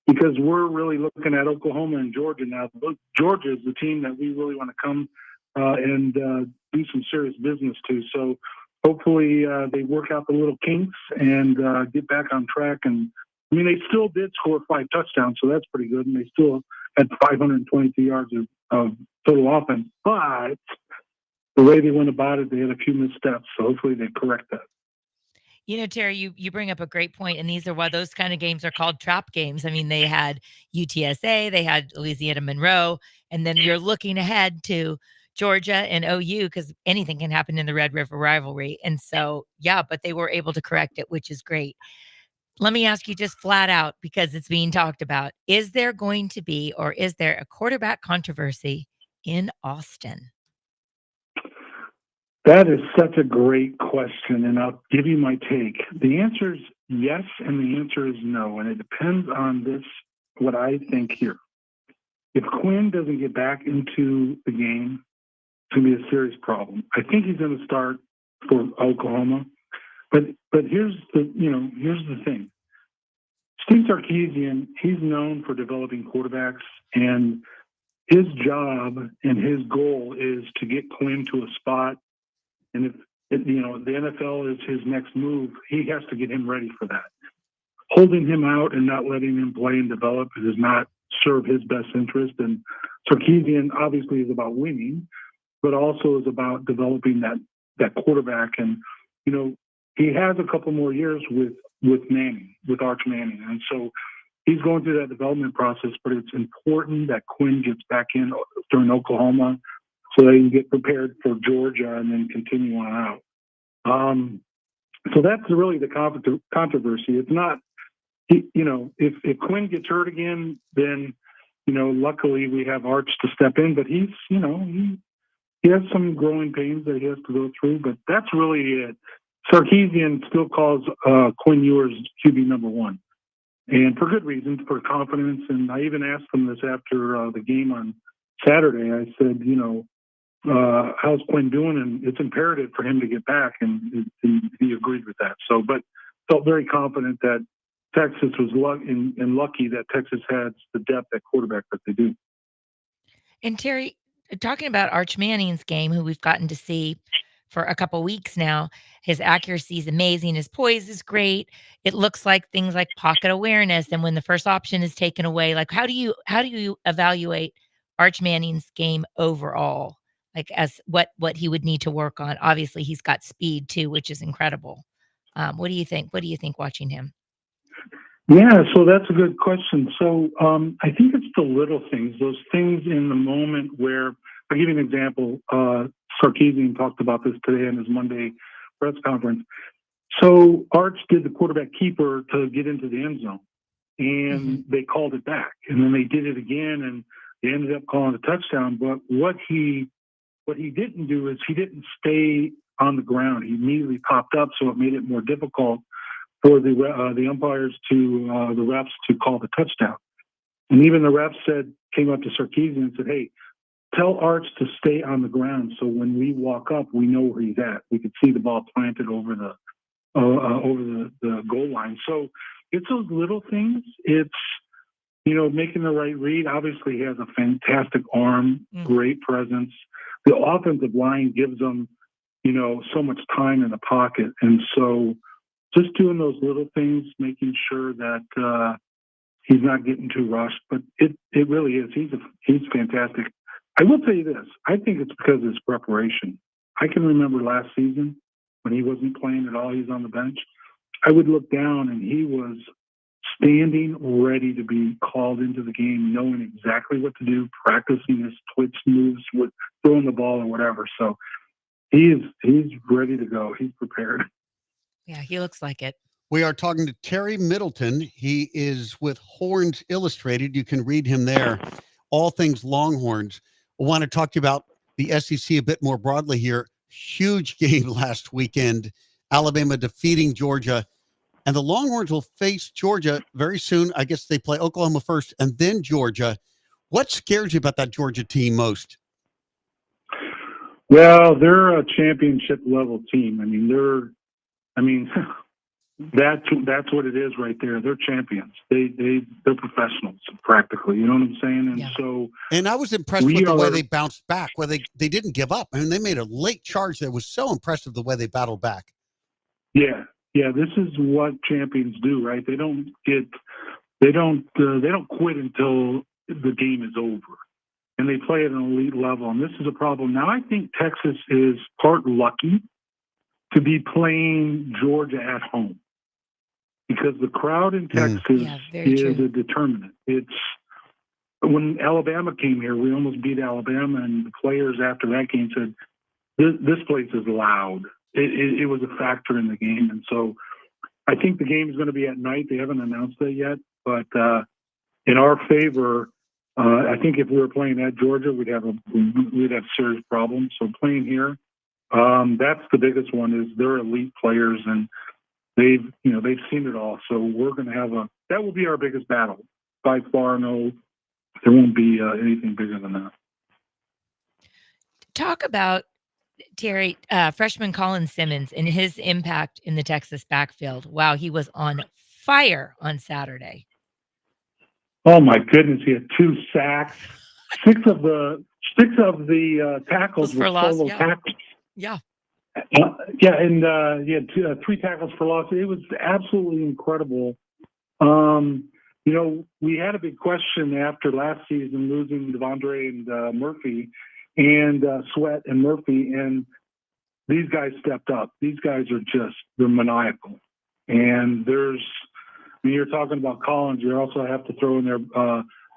Because we're really looking at Oklahoma and Georgia now. Georgia is the team that we really want to come and do some serious business to. So hopefully they work out the little kinks and get back on track. And they still did score 5 touchdowns, so that's pretty good. And they still had 522 yards of total offense. But the way they went about it, they had a few missteps. So hopefully they correct that. Terry, you bring up a great point, and these are why those kind of games are called trap games. They had UTSA, they had Louisiana Monroe, and then you're looking ahead to Georgia and OU because anything can happen in the Red River rivalry. And so, but they were able to correct it, which is great. Let me ask you just flat out, because it's being talked about. Is there going to be, or is there a quarterback controversy in Austin? That is such a great question, and I'll give you my take. The answer is yes, and the answer is no, and it depends on what I think here. If Quinn doesn't get back into the game, it's going to be a serious problem. I think he's going to start for Oklahoma, but here's the thing. Steve Sarkisian, he's known for developing quarterbacks, and his job and his goal is to get Quinn to a spot. And if the NFL is his next move, he has to get him ready for that. Holding him out and not letting him play and develop does not serve his best interest. And Sarkisian obviously is about winning, but also is about developing that quarterback. And he has a couple more years with Arch Manning, and so he's going through that development process. But it's important that Quinn gets back in during Oklahoma, so they can get prepared for Georgia and then continue on out. So that's really the controversy. It's not, if Quinn gets hurt again, then, luckily we have Arch to step in, but he has some growing pains that he has to go through, but that's really it. Sarkisian still calls Quinn Ewers QB number 1, and for good reasons, for confidence. And I even asked him this after the game on Saturday. I said, how's Quinn doing? And it's imperative for him to get back, and he agreed with that. So, but felt very confident that Texas was lucky that Texas had the depth at quarterback that they do. And Terry, talking about Arch Manning's game, who we've gotten to see for a couple weeks now, his accuracy is amazing. His poise is great. It looks like things like pocket awareness, and when the first option is taken away, like how do you evaluate Arch Manning's game overall? Like as what he would need to work on. Obviously, he's got speed too, which is incredible. What do you think? What do you think watching him? Yeah, so that's a good question. So I think it's the little things, those things in the moment where, I'll give you an example. Sarkisian talked about this today in his Monday press conference. So Arch did the quarterback keeper to get into the end zone, and they called it back. And then they did it again, and they ended up calling a touchdown. But what he didn't do is he didn't stay on the ground. He immediately popped up, so it made it more difficult for the umpires the refs to call the touchdown. And even the refs came up to Sarkisian and said, "Hey, tell Arch to stay on the ground, so when we walk up, we know where he's at. We could see the ball planted over the goal line." So it's those little things. It's making the right read. Obviously, he has a fantastic arm, great presence. The offensive line gives them, so much time in the pocket, and so just doing those little things, making sure that he's not getting too rushed. But it really is. He's fantastic. I will tell you this. I think it's because of his preparation. I can remember last season when he wasn't playing at all. He was on the bench. I would look down, and he was standing ready to be called into the game, knowing exactly what to do, practicing his twitch moves with throwing the ball or whatever. So he's ready to go. He's prepared. Yeah, he looks like it. We are talking to Terry Middleton. He is with Horns Illustrated. You can read him there, all things Longhorns. I want to talk to you about the SEC a bit more broadly here. Huge game last weekend, Alabama defeating Georgia. And the Longhorns will face Georgia very soon. I guess they play Oklahoma first and then Georgia. What scares you about that Georgia team most? Well, they're a championship level team. That's what it is right there. They're champions. They're professionals practically. You know what I'm saying? And Yeah. so, And I was impressed with the way they bounced back, where they didn't give up. I mean, they made a late charge that was so impressive the way they battled back. yeah, this is what champions do, right? They don't quit until the game is over, and they play at an elite level. And this is a problem. Now, I think Texas is part lucky to be playing Georgia at home, because the crowd in Texas very is true. a determinant. It's when Alabama came here, we almost beat Alabama, and the players after that game said, "This place is loud." It was a factor in the game, and so I think the game is going to be at night. They haven't announced that yet, but in our favor, I think if we were playing at Georgia, we'd have serious problems. So playing here, that's the biggest one. Is they're elite players, and they've seen it all. So we're going to have that will be our biggest battle by far. No, there won't be anything bigger than that. Talk about, Terry, freshman Colin Simmons and his impact in the Texas backfield. Wow, he was on fire on Saturday. Oh my goodness, he had 2 sacks. 6 of the tackles For were loss, solo yeah. tackles. Yeah. And he had 3 tackles for loss. It was absolutely incredible. We had a big question after last season losing Devondre and Murphy and Sweat and Murphy, and these guys stepped up. These guys they're maniacal. And when you're talking about Collins, you also have to throw in there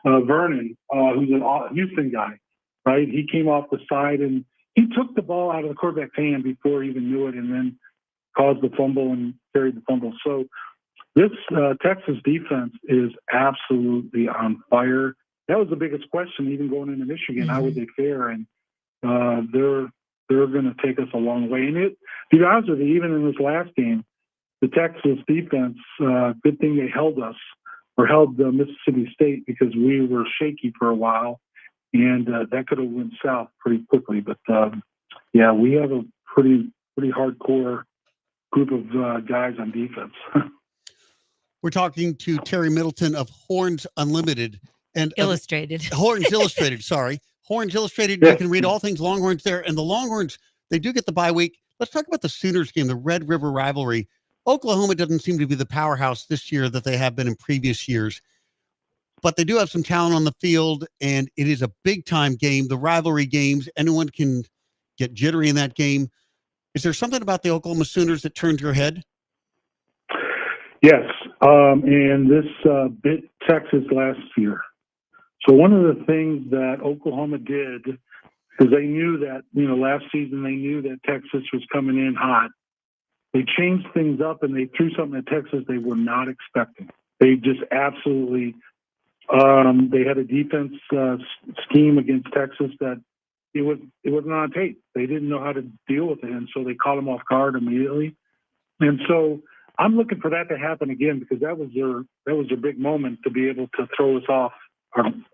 Vernon, who's a Houston guy, right? He came off the side and he took the ball out of the quarterback's hand before he even knew it, and then caused the fumble and carried the fumble. So this Texas defense is absolutely on fire. That was the biggest question, even going into Michigan. Mm-hmm. How would they fare? And they're going to take us a long way. And to be honest with you, even in this last game, the Texas defense, good thing they held us, or held Mississippi State, because we were shaky for a while, and that could have went south pretty quickly. But we have a pretty hardcore group of guys on defense. We're talking to Terry Middleton of Horns Unlimited and Illustrated. Horns Illustrated. Sorry, Horns Illustrated. Yeah. You can read all things Longhorns there, and the Longhorns, they do get the bye week. Let's talk about the Sooners game, the Red River rivalry. Oklahoma doesn't seem to be the powerhouse this year that they have been in previous years, but they do have some talent on the field, and it is a big-time game. The rivalry games, anyone can get jittery in that game. Is there something about the Oklahoma Sooners that turned your head? Yes, and this bit Texas last year. So one of the things that Oklahoma did, because they knew that, last season they knew that Texas was coming in hot. They changed things up and they threw something at Texas they were not expecting. They just absolutely, they had a defense scheme against Texas that it wasn't on tape. They didn't know how to deal with it, and so they caught them off guard immediately. And so I'm looking for that to happen again, because that was their big moment to be able to throw us off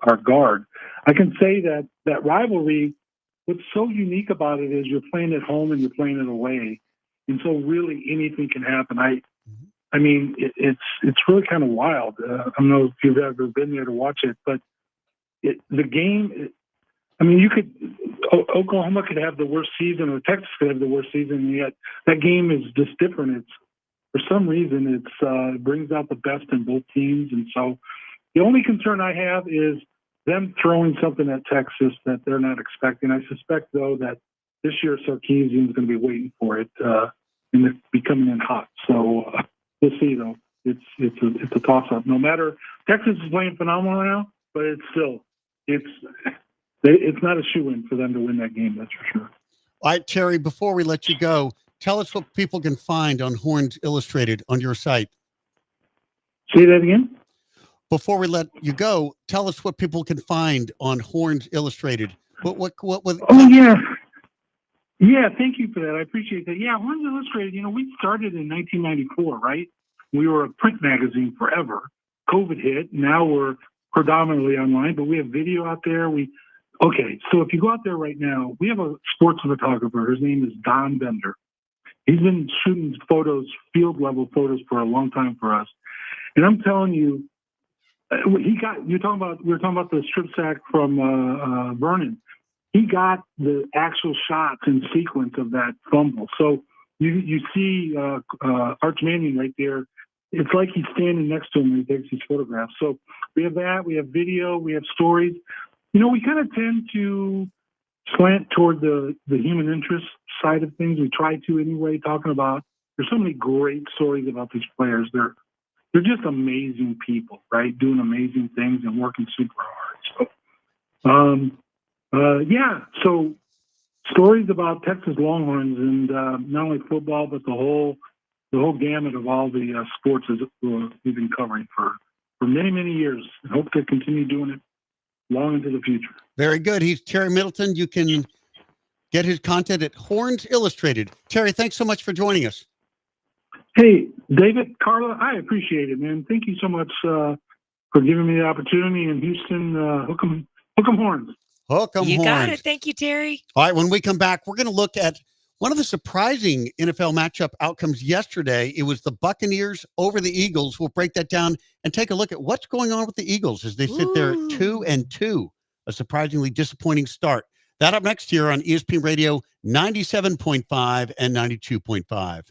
our guard. I can say that rivalry, what's so unique about it is you're playing at home and you're playing it away. And so really anything can happen. I mean, it's really kind of wild. I don't know if you've ever been there to watch it, but the game, Oklahoma could have the worst season, or Texas could have the worst season, and yet that game is just different. For some reason, it brings out the best in both teams. And so the only concern I have is them throwing something at Texas that they're not expecting. I suspect, though, that this year Sarkisian is going to be waiting for it and be coming in hot. So we'll see, though. It's a toss-up. No matter, Texas is playing phenomenal now, but it's not a shoe-in for them to win that game. That's for sure. All right, Terry, before we let you go, Tell us what people can find on Horns Illustrated on your site. Say that again. Before we let you go, tell us what people can find on Horns Illustrated. What Oh yeah. Yeah, thank you for that. I appreciate that. Yeah, Horns Illustrated, we started in 1994, right? We were a print magazine forever. COVID hit. Now we're predominantly online, but we have video out there. Okay, so if you go out there right now, we have a sports photographer. His name is Don Bender. He's been shooting photos, field level photos for a long time for us. And I'm telling you, we were talking about the strip sack from Vernon. He got the actual shots in sequence of that fumble. So you see Arch Manning right there. It's like he's standing next to him when he takes these photographs. So we have that. We have video. We have stories. We kind of tend to slant toward the human interest side of things. We try to anyway, talking about, there's so many great stories about these players. They're just amazing people, right? Doing amazing things and working super hard. So, so stories about Texas Longhorns and not only football, but the whole gamut of all the sports that we've been covering for many, many years. I hope to continue doing it long into the future. Very good. He's Terry Middleton. You can get his content at Horns Illustrated. Terry, thanks so much for joining us. Hey, David, Carla, I appreciate it, man. Thank you so much for giving me the opportunity in Houston. Hook 'em Horns. Hook 'em You Horns. got it. Thank you, Terry. All right, when we come back, we're going to look at one of the surprising NFL matchup outcomes yesterday. It was the Buccaneers over the Eagles. We'll break that down and take a look at what's going on with the Eagles as they sit there at 2-2, a surprisingly disappointing start. That up next here on ESPN Radio 97.5 and 92.5.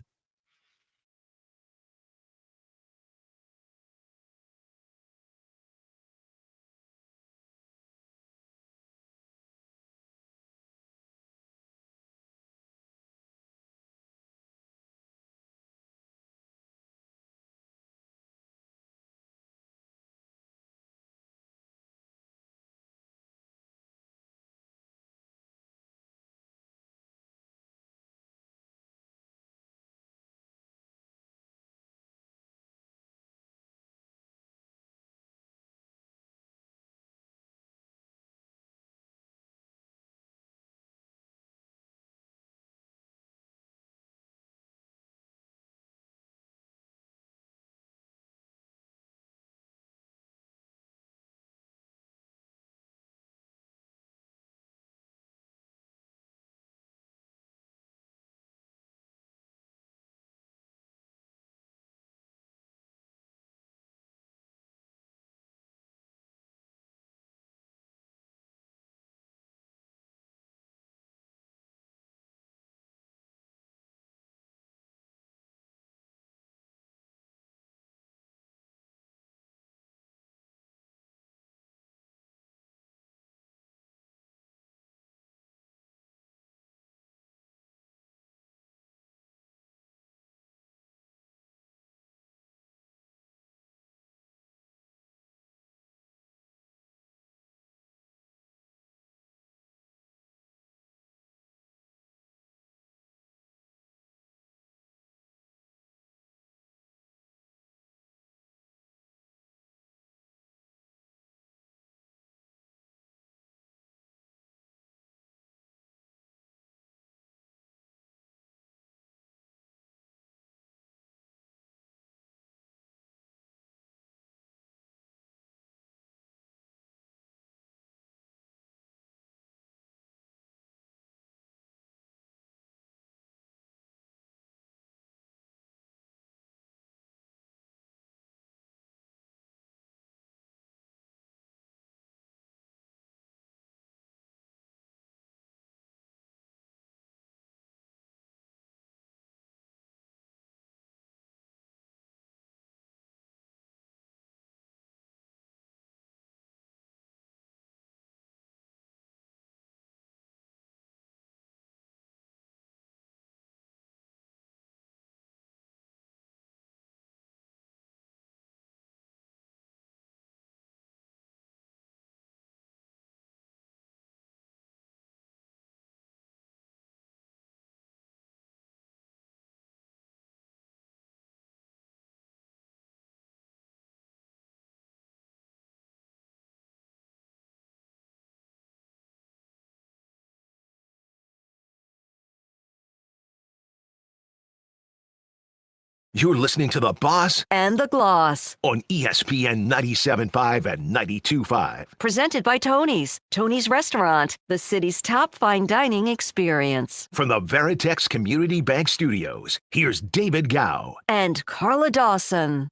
You're listening to The Boss and the Gloss. on ESPN 97.5 and 92.5. Presented by Tony's. Tony's Restaurant, the city's top fine dining experience. From the Veritex Community Bank Studios, here's David Gow. And Carla Dawson.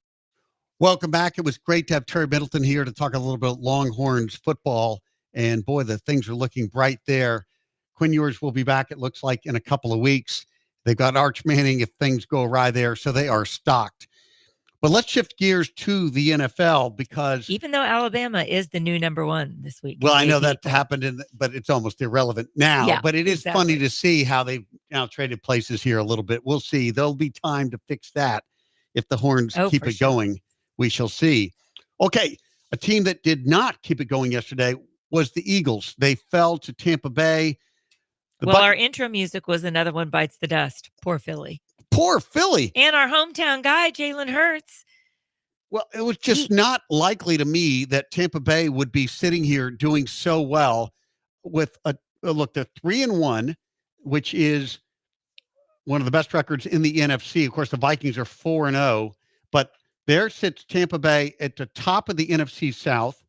Welcome back. It was great to have Terry Middleton here to talk a little bit Longhorns football. And boy, the things are looking bright there. Quinn Ewers will be back, it looks like, in a couple of weeks. They've got Arch Manning if things go awry there, so they are stocked. But let's shift gears to the NFL because Even though Alabama is the new number one this week. well, I know AP that poll. happened, but it's almost irrelevant now. Yeah, but it is funny exactly. to see how they've now traded places here a little bit. We'll see. There'll be time to fix that if the Horns Oh, keep for it sure. going. We shall see. Okay, a team that did not keep it going yesterday was the Eagles. They fell to Tampa Bay. Well, our intro music was Another One Bites the Dust. Poor Philly. Poor Philly. And our hometown guy, Jalen Hurts. Well, it was just not likely to me that Tampa Bay would be sitting here doing so well with look, they're 3-1, which is one of the best records in the NFC. Of course, the Vikings are 4-0, but there sits Tampa Bay at the top of the NFC South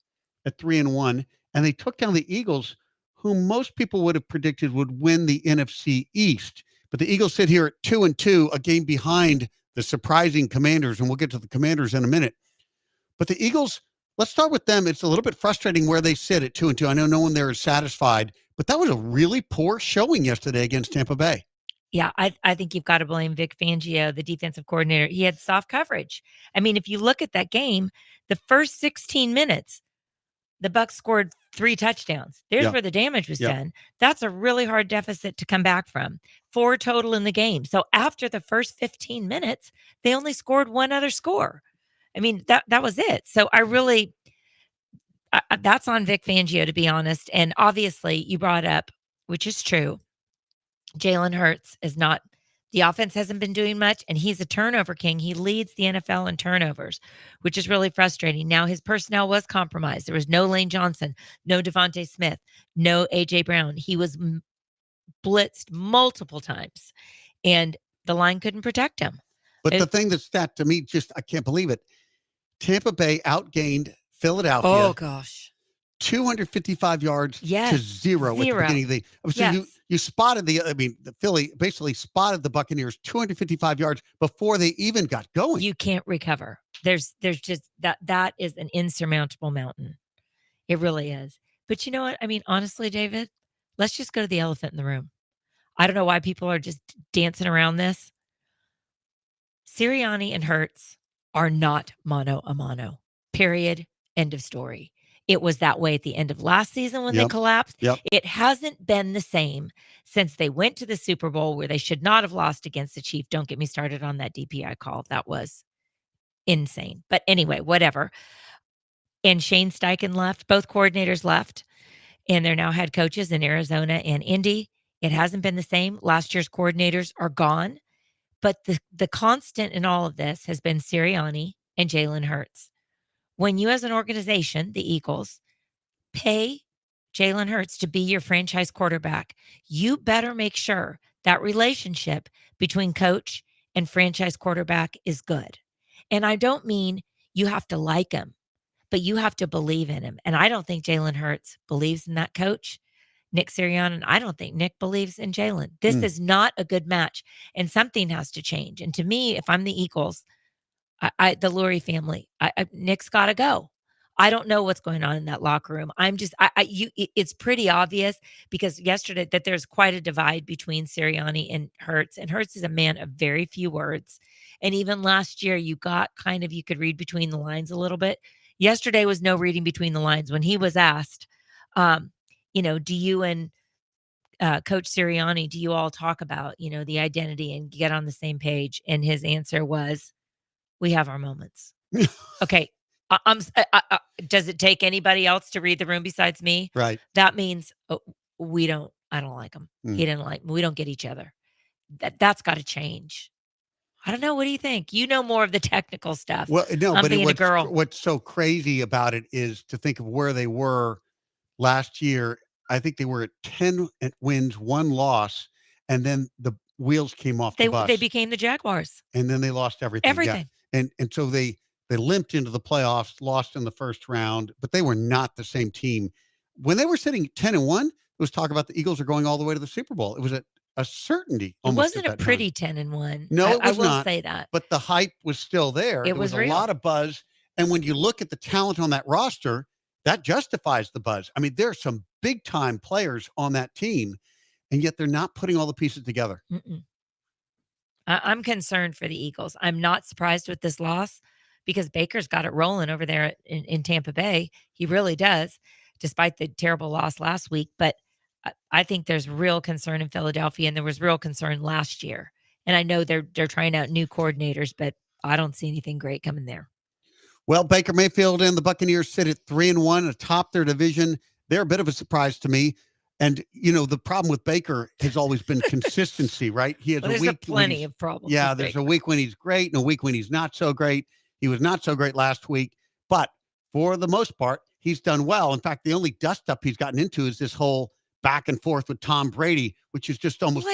at 3-1, and they took down the Eagles, whom most people would have predicted would win the NFC East. But the Eagles sit here at 2-2, a game behind the surprising Commanders, and we'll get to the Commanders in a minute. But the Eagles, let's start with them. It's a little bit frustrating where they sit at 2-2. I know no one there is satisfied, but that was a really poor showing yesterday against Tampa Bay. Yeah, I think you've got to blame Vic Fangio, the defensive coordinator. He had soft coverage. I mean, if you look at that game, the first 16 minutes, the Bucs scored 3 touchdowns. There's where the damage was done. That's a really hard deficit to come back from. 4 total in the game. So after the first 15 minutes, they only scored 1 other score. I mean, that was it. So that's on Vic Fangio, to be honest. And obviously, you brought up, which is true, Jalen Hurts is not. The offense hasn't been doing much, and he's a turnover king. He leads the NFL in turnovers, which is really frustrating. Now, his personnel was compromised. There was no Lane Johnson, no Devontae Smith, no A.J. Brown. He was blitzed multiple times, and the line couldn't protect him. But the thing that's that to me, just I can't believe it. Tampa Bay outgained Philadelphia. Oh, gosh. 255 yards to 0 at the beginning of the so you spotted the Philly basically spotted the Buccaneers 255 yards before they even got going. You can't recover. There's just that is an insurmountable mountain. It really is. But you know what? I mean, honestly, David, let's just go to the elephant in the room. I don't know why people are just dancing around this. Sirianni and Hurts are not mano a mano. Period. End of story. It was that way at the end of last season when they collapsed. It hasn't been the same since they went to the Super Bowl, where they should not have lost against the Chiefs. Don't get me started on that DPI call. That was insane. But anyway, whatever. And Shane Steichen left. Both coordinators left. And they're now head coaches in Arizona and Indy. It hasn't been the same. Last year's coordinators are gone. But the constant in all of this has been Sirianni and Jalen Hurts. When you as an organization, the Eagles, pay Jalen Hurts to be your franchise quarterback, you better make sure that relationship between coach and franchise quarterback is good. And I don't mean you have to like him, but you have to believe in him. And I don't think Jalen Hurts believes in that coach, Nick Sirianni, and I don't think Nick believes in Jalen. This is not a good match, and something has to change. And to me, if I'm the Eagles, the Lurie family, Nick's got to go. I don't know what's going on in that locker room. It's pretty obvious because yesterday that there's quite a divide between Sirianni and Hurts is a man of very few words. And even last year, you could read between the lines a little bit. Yesterday was no reading between the lines when he was asked, do you and Coach Sirianni, do you all talk about, the identity and get on the same page? And his answer was, we have our moments. Okay. Does it take anybody else to read the room besides me? Right. That means I don't like him. He didn't like me. We don't get each other. That's got to change. I don't know. What do you think? You know more of the technical stuff. Well, no, I'm being a girl. What's so crazy about it is to think of where they were last year. I think they were at 10 wins, 1 loss. And then wheels came off the They bus. they became the Jaguars. And then they lost everything. Yeah. Everything. And so they limped into the playoffs, lost in the first round, but they were not the same team. When they were sitting 10-1, there was talk about the Eagles are going all the way to the Super Bowl. It was a certainty. It Almost wasn't at a that pretty time. 10-1. No, it was I will not. say that. But the hype was still there. It was a real. lot of buzz. And when you look at the talent on that roster, that justifies the buzz. I mean, there are some big time players on that team, and yet they're not putting all the pieces together. Mm-mm. I'm concerned for the Eagles. I'm not surprised with this loss because Baker's got it rolling over there in Tampa Bay. He really does, despite the terrible loss last week. But I think there's real concern in Philadelphia, and there was real concern last year. And I know they're trying out new coordinators, but I don't see anything great coming there. Well, Baker Mayfield and the Buccaneers sit at 3-1 atop their division. They're a bit of a surprise to me. And, the problem with Baker has always been consistency, right? He has Well, a there's week. plenty of problems. Yeah, with there's Baker. a week when he's great and a week when he's not so great. He was not so great last week. But for the most part, he's done well. In fact, the only dust up he's gotten into is this whole back and forth with Tom Brady, which is just almost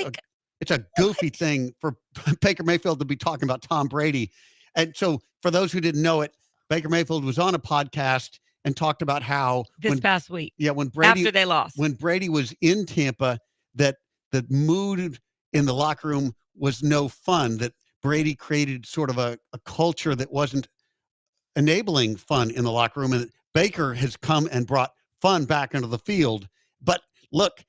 it's a goofy thing for Baker Mayfield to be talking about Tom Brady. And so for those who didn't know it, Baker Mayfield was on a podcast and talked about how this past week, when Brady after they lost, when Brady was in Tampa, that the mood in the locker room was no fun, that Brady created sort of a culture that wasn't enabling fun in the locker room. And Baker has come and brought fun back into the field. But look,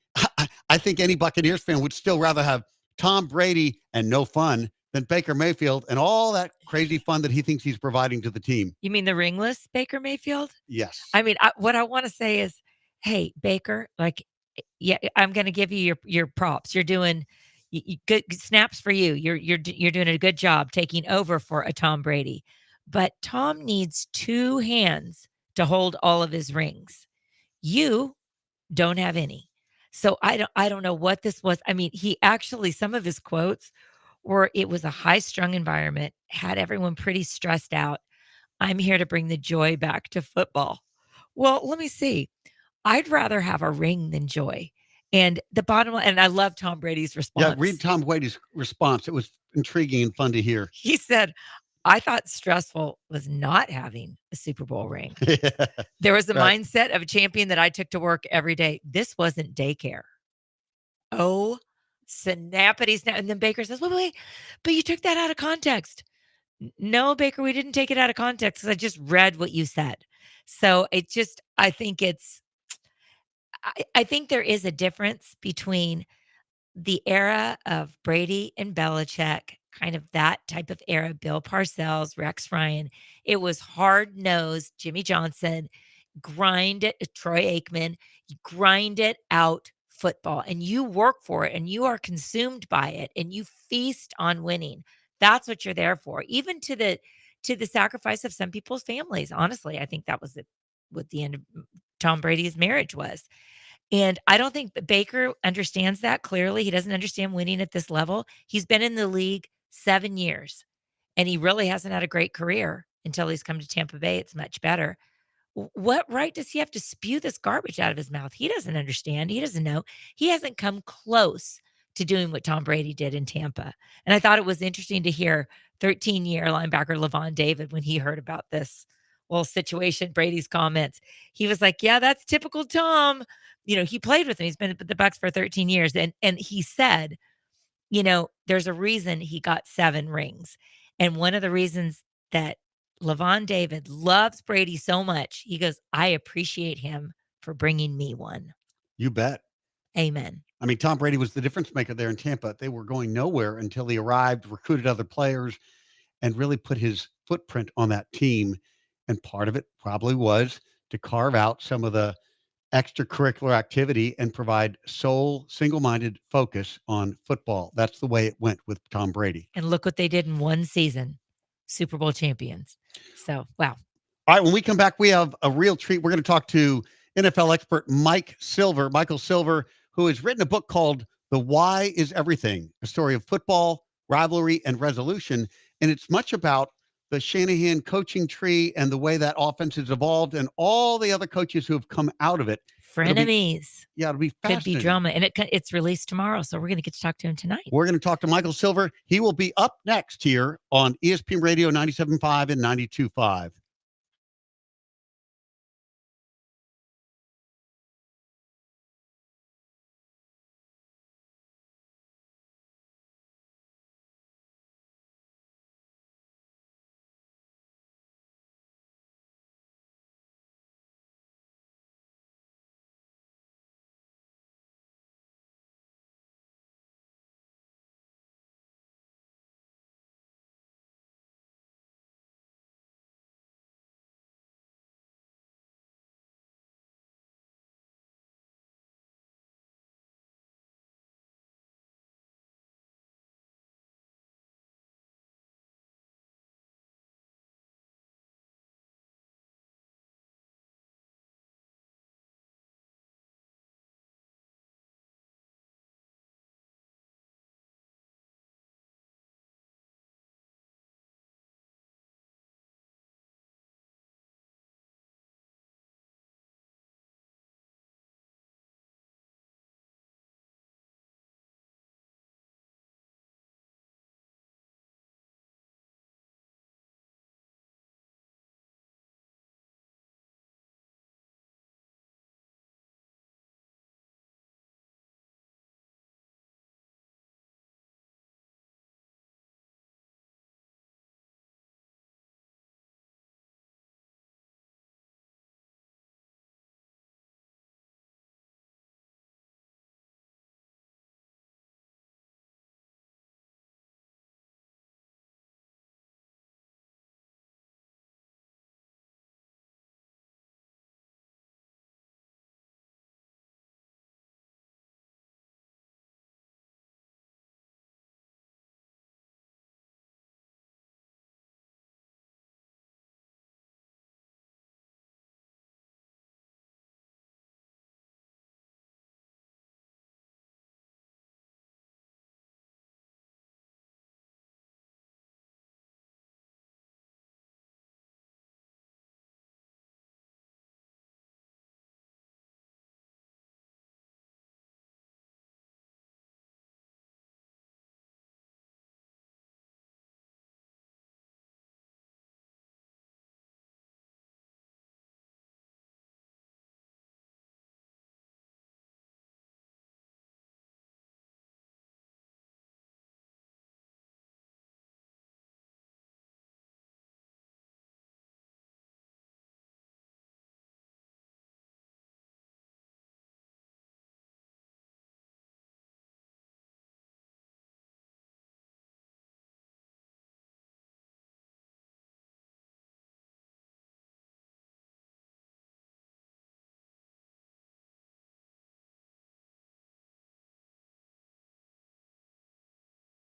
I think any Buccaneers fan would still rather have Tom Brady and no fun than Baker Mayfield and all that crazy fun that he thinks he's providing to the team. You mean the ringless Baker Mayfield? Yes. I mean, what I want to say is, hey, Baker, yeah, I'm going to give you your props. You're doing good snaps for you. You're doing a good job taking over for a Tom Brady. But Tom needs two hands to hold all of his rings. You don't have any. So I don't know what this was. I mean, he actually, some of his quotes were, it was a high-strung environment, had everyone pretty stressed out. I'm here to bring the joy back to football. Well, let me see. I'd rather have a ring than joy. And the bottom line, and I love Tom Brady's response. Yeah, read Tom Brady's response. It was intriguing and fun to hear. He said, I thought stressful was not having a Super Bowl ring. There was a mindset of a champion that I took to work every day. This wasn't daycare. Oh, snappity snap. And then Baker says, wait, but you took that out of context. No, Baker, we didn't take it out of context because I just read what you said. So it's just, I think there is a difference between the era of Brady and Belichick, kind of that type of era, Bill Parcells, Rex Ryan. It was hard-nosed, Jimmy Johnson, grind it, Troy Aikman, grind it out football, and you work for it and you are consumed by it and you feast on winning. That's what you're there for, even to the sacrifice of some people's families. Honestly, I think that was what the end of Tom Brady's marriage was. And I don't think that Baker understands that clearly. He doesn't understand winning at this level. He's been in the league 7 years, and he really hasn't had a great career until he's come to Tampa Bay. It's much better. What right does he have to spew this garbage out of his mouth? He doesn't understand. He doesn't know. He hasn't come close to doing what Tom Brady did in Tampa. And I thought it was interesting to hear 13-year linebacker Lavon David, when he heard about this whole situation, Brady's comments, he was like, yeah, that's typical Tom. He played with him. He's been at the Bucs for 13 years. And he said, there's a reason he got 7 rings. And one of the reasons that Lavon David loves Brady so much, he goes, I appreciate him for bringing me one. You bet. Amen. I mean, Tom Brady was the difference maker there in Tampa. They were going nowhere until he arrived, recruited other players, and really put his footprint on that team. And part of it probably was to carve out some of the extracurricular activity and provide sole, single-minded focus on football. That's the way it went with Tom Brady. And look what they did in one season. Super Bowl champions. So, wow. All right, when we come back, we have a real treat. We're going to talk to NFL expert Michael Silver, who has written a book called The Why is Everything, a story of football, rivalry, and resolution. And it's much about the Shanahan coaching tree and the way that offense has evolved and all the other coaches who have come out of it. Frenemies. Yeah, it'll be Could be fascinating. drama. And it's released tomorrow. So we're going to get to talk to him tonight. We're going to talk to Michael Silver. He will be up next here on ESPN Radio 97.5 and 92.5.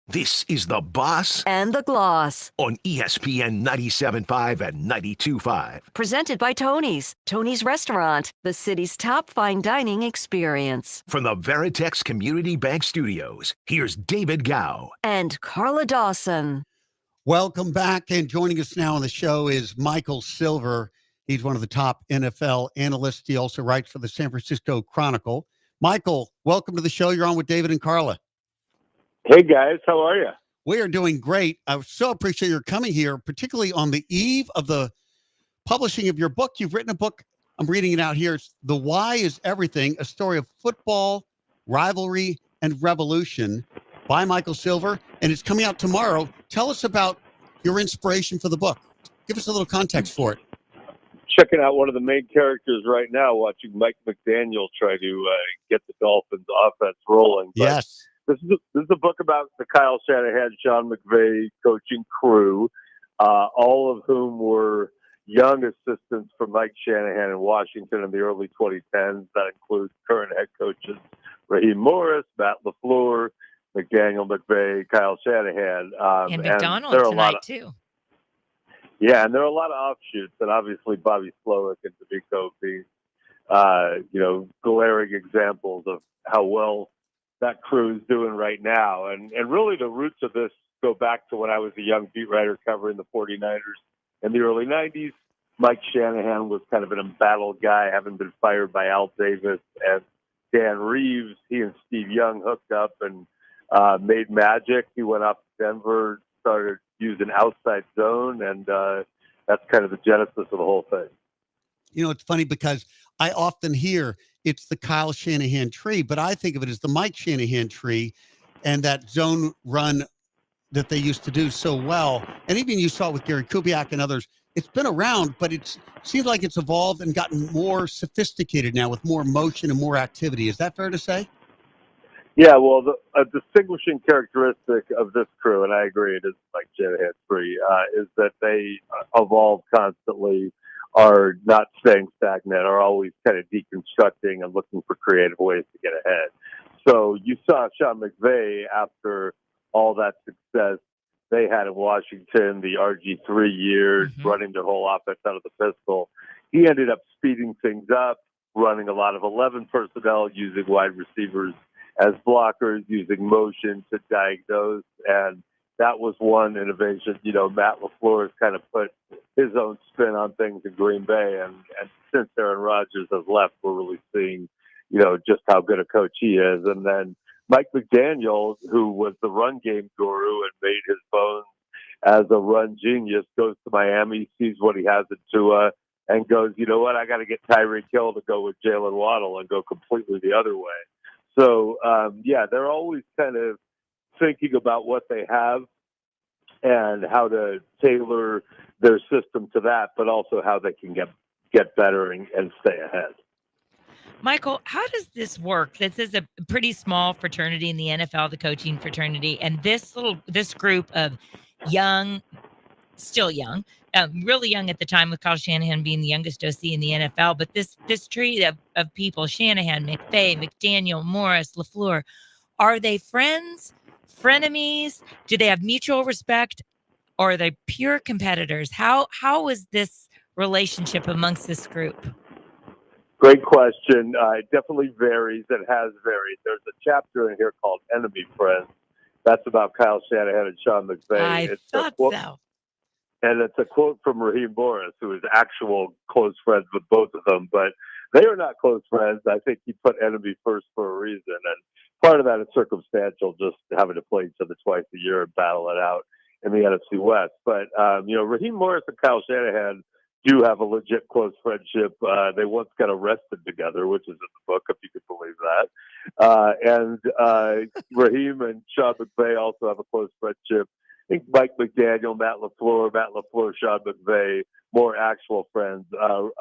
This is The Boss And the Gloss. on ESPN 97.5 and 92.5. Presented by Tony's. Tony's Restaurant, the city's top fine dining experience. From the Veritex Community Bank Studios, here's David Gow. And Carla Dawson. Welcome back. And joining us now on the show is Michael Silver. He's one of the top NFL analysts. He also writes for the San Francisco Chronicle. Michael, welcome to the show. You're on with David and Carla. Hey, guys. How are you? We are doing great. I so appreciate your coming here, particularly on the eve of the publishing of your book. You've written a book. I'm reading it out here. It's The Why is Everything, a story of football, rivalry, and revolution by Michael Silver. And it's coming out tomorrow. Tell us about your inspiration for the book. Give us a little context for it. Checking out one of the main characters right now, watching Mike McDaniel try to get the Dolphins offense rolling. But Yes. This is a book about the Kyle Shanahan, Sean McVay coaching crew, all of whom were young assistants from Mike Shanahan in Washington in the early 2010s. That includes current head coaches Raheem Morris, Matt LaFleur, McDaniel, McVay, Kyle Shanahan. And McDonald there are tonight, too. Yeah, and there are a lot of offshoots, and obviously Bobby Slowick and DeMeco being, glaring examples of how well that crew is doing right now. And really the roots of this go back to when I was a young beat writer covering the 49ers in the early 90s. Mike Shanahan was kind of an embattled guy, having been fired by Al Davis and Dan Reeves. He and Steve Young hooked up and made magic. He went up to Denver, started using outside zone, and that's kind of the genesis of the whole thing. It's funny because I often hear it's the Kyle Shanahan tree, but I think of it as the Mike Shanahan tree and that zone run that they used to do so well. And even you saw it with Gary Kubiak and others. It's been around, but it seems like it's evolved and gotten more sophisticated now with more motion and more activity. Is that fair to say? Yeah, well, a distinguishing characteristic of this crew, and I agree, it is like Shanahan tree, is that they evolve constantly, are not staying stagnant, are always kind of deconstructing and looking for creative ways to get ahead. So you saw Sean McVay after all that success they had in Washington, the RG3 years, running their whole offense out of the pistol. He ended up speeding things up, running a lot of 11 personnel, using wide receivers as blockers, using motion to diagnose. And that was one innovation. Matt LaFleur has kind of put his own spin on things in Green Bay. And since Aaron Rodgers has left, we're really seeing, just how good a coach he is. And then Mike McDaniel, who was the run game guru and made his bones as a run genius, goes to Miami, sees what he has in Tua, and goes, you know what, I got to get Tyreek Hill to go with Jalen Waddle and go completely the other way. So, they're always kind of thinking about what they have and how to tailor their system to that, but also how they can get better and stay ahead. Michael, how does this work? This is a pretty small fraternity in the NFL, the coaching fraternity, and this group of young, still young, really young at the time, with Kyle Shanahan being the youngest OC in the NFL. But this tree of people, Shanahan, McVay, McDaniel, Morris, LaFleur, are they friends, frenemies? Do they have mutual respect? Or are they pure competitors? How is this relationship amongst this group? Great question. It definitely varies. It has varied. There's a chapter in here called Enemy Friends. That's about Kyle Shanahan and Sean McVay. I thought so. And it's a quote from Raheem Morris, who is actual close friends with both of them. But they are not close friends. I think he put enemy first for a reason. And part of that is circumstantial, just having to play each other twice a year and battle it out in the NFC West. But, Raheem Morris and Kyle Shanahan do have a legit close friendship. They once got arrested together, which is in the book, if you could believe that. And Raheem and Sean McVay also have a close friendship. I think Mike McDaniel, Matt LaFleur, Sean McVay, more actual friends.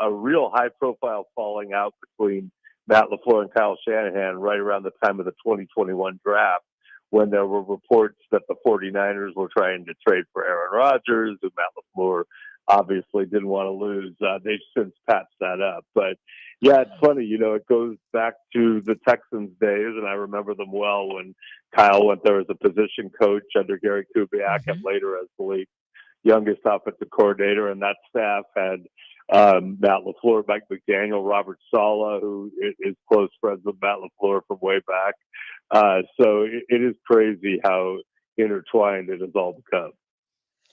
A real high-profile falling out between Matt LaFleur and Kyle Shanahan right around the time of the 2021 draft, when there were reports that the 49ers were trying to trade for Aaron Rodgers, who Matt LaFleur obviously didn't want to lose. They've since patched that up. But, yeah, it's funny. It goes back to the Texans days, and I remember them well when Kyle went there as a position coach under Gary Kubiak and later as the league's youngest offensive coordinator. And that staff had Matt LaFleur, Mike McDaniel, Robert Saleh, who is close friends with Matt LaFleur from way back. So it is crazy how intertwined it has all become.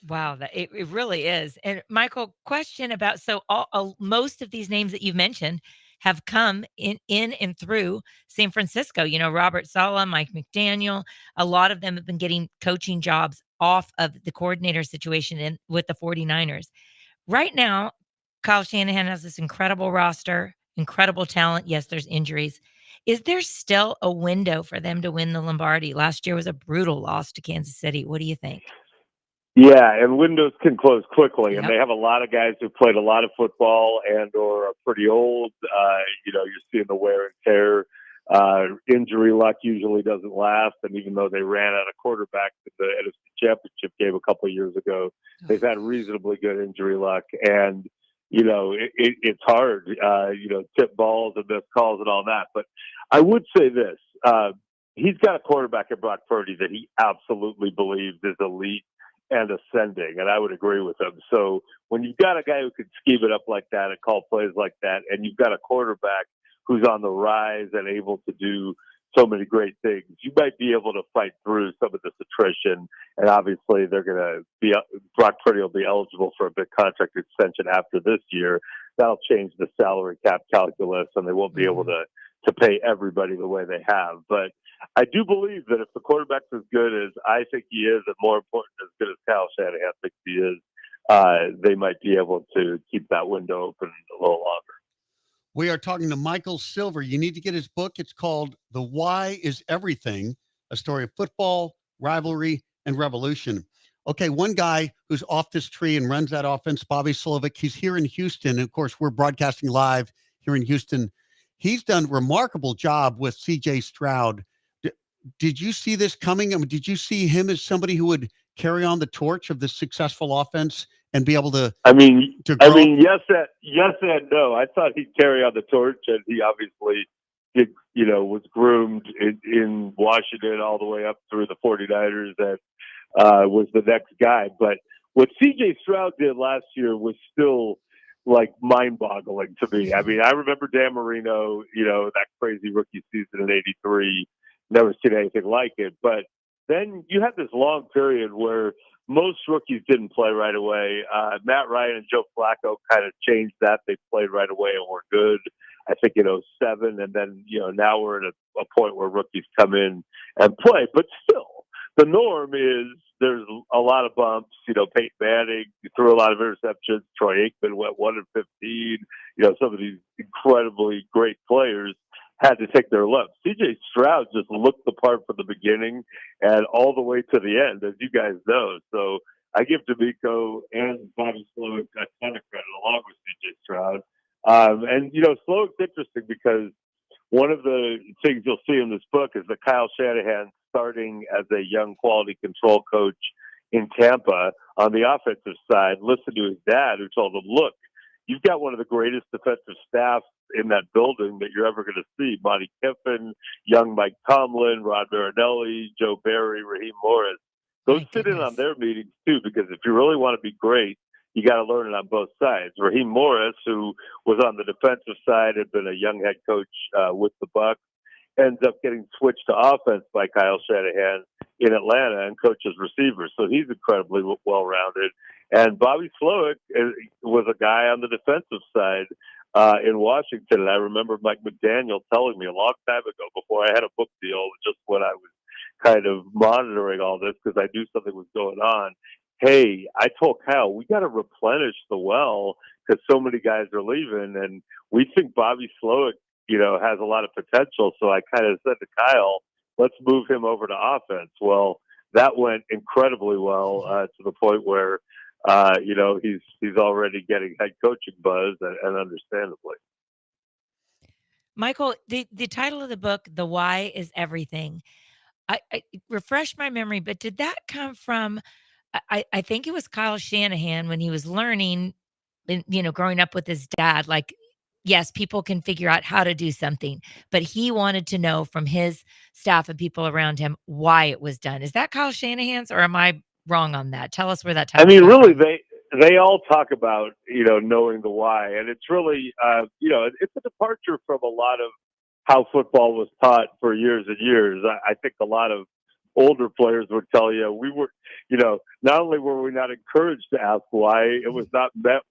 Wow, it really is. And Michael, question about, so most of these names that you've mentioned have come in and through San Francisco. Robert Saleh, Mike McDaniel, a lot of them have been getting coaching jobs off of the coordinator situation with the 49ers. Right now, Kyle Shanahan has this incredible roster, incredible talent. Yes, there's injuries. Is there still a window for them to win the Lombardi? Last year was a brutal loss to Kansas City. What do you think? Yeah, and windows can close quickly, and Yep. they have a lot of guys who played a lot of football and or are pretty old. You're seeing the wear and tear. Injury luck usually doesn't last, and even though they ran out of quarterback in the NFC Championship game a couple of years ago, they've had reasonably good injury luck, and it's hard. Tip balls and miss calls and all that. But I would say this: he's got a quarterback in Brock Purdy that he absolutely believes is elite and ascending, and I would agree with him. So when you've got a guy who can scheme it up like that and call plays like that, and you've got a quarterback who's on the rise and able to do so many great things. You might be able to fight through some of this attrition, and obviously they're going to be Brock Purdy will be eligible for a big contract extension after this year. That'll change the salary cap calculus, and they won't be able to pay everybody the way they have. But I do believe that if the quarterback's as good as I think he is, and more important, as good as Kyle Shanahan thinks he is, they might be able to keep that window open a little longer. We are talking to Michael Silver. You need to get his book. It's called The Why is Everything, a story of football, rivalry, and revolution. Okay, one guy who's off this tree and runs that offense, Bobby Slovic, he's here in Houston. And of course, we're broadcasting live here in Houston. He's done a remarkable job with CJ Stroud. Did you see this coming? I mean, did you see him as somebody who would carry on the torch of this successful offense and be able to? Yes and no. I thought he'd carry on the torch, and he obviously did. Was groomed in Washington all the way up through the 49ers, and was the next guy. But what CJ Stroud did last year was still like mind-boggling to me. I mean, I remember Dan Marino, that crazy rookie season in '83. Never seen anything like it. But then you had this long period where most rookies didn't play right away. Matt Ryan and Joe Flacco kind of changed that. They played right away and were good, I think, in '07. And then, now we're at a point where rookies come in and play. But still, the norm is there's a lot of bumps. Peyton Manning threw a lot of interceptions. Troy Aikman went 1-15. Some of these incredibly great players had to take their lumps. CJ Stroud just looked the part from the beginning and all the way to the end, as you guys know. So I give DeMeco and Bobby Slowick a ton of credit, along with CJ Stroud. And Slowick's interesting because one of the things you'll see in this book is that Kyle Shanahan, starting as a young quality control coach in Tampa on the offensive side, listened to his dad, who told him, look, you've got one of the greatest defensive staffs in that building that you're ever going to see. Monty Kiffin, young Mike Tomlin, Rod Marinelli, Joe Barry, Raheem Morris. Go sit in on their meetings too, because if you really want to be great, you got to learn it on both sides. Raheem Morris, who was on the defensive side, had been a young head coach with the Bucs, ends up getting switched to offense by Kyle Shanahan in Atlanta and coaches receivers. So he's incredibly well-rounded. And Bobby Slowick was a guy on the defensive side in Washington. And I remember Mike McDaniel telling me a long time ago, before I had a book deal, just when I was kind of monitoring all this because I knew something was going on. Hey, I told Kyle, we got to replenish the well because so many guys are leaving. And we think Bobby Slowick, has a lot of potential. So I kind of said to Kyle, let's move him over to offense. Well, that went incredibly well to the point where, he's already getting head coaching buzz, and understandably. Michael, the title of the book, The Why is Everything. I refresh my memory, but did that come from, I think it was Kyle Shanahan when he was learning, growing up with his dad, like, yes, people can figure out how to do something, but he wanted to know from his staff and people around him why it was done. Is that Kyle Shanahan's, or am I wrong on that? Tell us where that title came really, from. they all talk about, knowing the why. And it's really, it's a departure from a lot of how football was taught for years and years. I think a lot of older players would tell you we were, not only were we not encouraged to ask why, it was not met,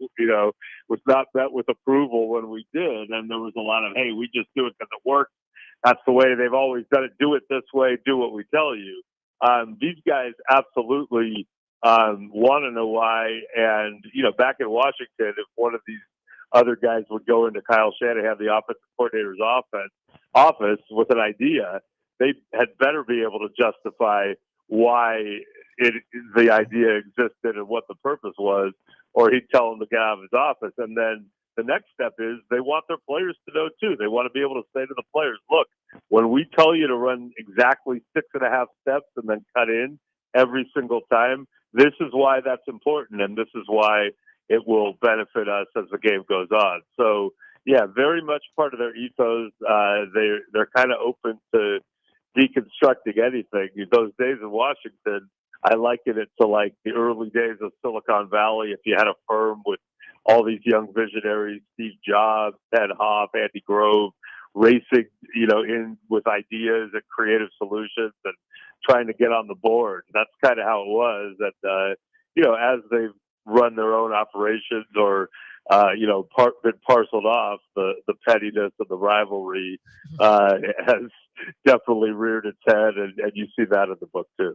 with approval when we did. And there was a lot of, hey, we just do it because it works. That's the way they've always done it. Do it this way. Do what we tell you. These guys absolutely want to know why. And, back in Washington, if one of these other guys would go into Kyle Shanahan, the offensive coordinator's office with an idea, they had better be able to justify why the idea existed and what the purpose was, or he'd tell them to get out of his office. And then the next step is they want their players to know too. They want to be able to say to the players, look, when we tell you to run exactly 6.5 steps and then cut in every single time, this is why that's important. And this is why it will benefit us as the game goes on. So yeah, very much part of their ethos. They're kind of open to deconstructing anything. Those days in Washington, I liken it to like the early days of Silicon Valley. If you had a firm with all these young visionaries, Steve Jobs, Ted Hoff, Andy Grove, racing, in with ideas and creative solutions and trying to get on the board. That's kind of how it was. And, as they've run their own operations or, been parceled off, the pettiness of the rivalry has definitely reared its head. And you see that in the book, too.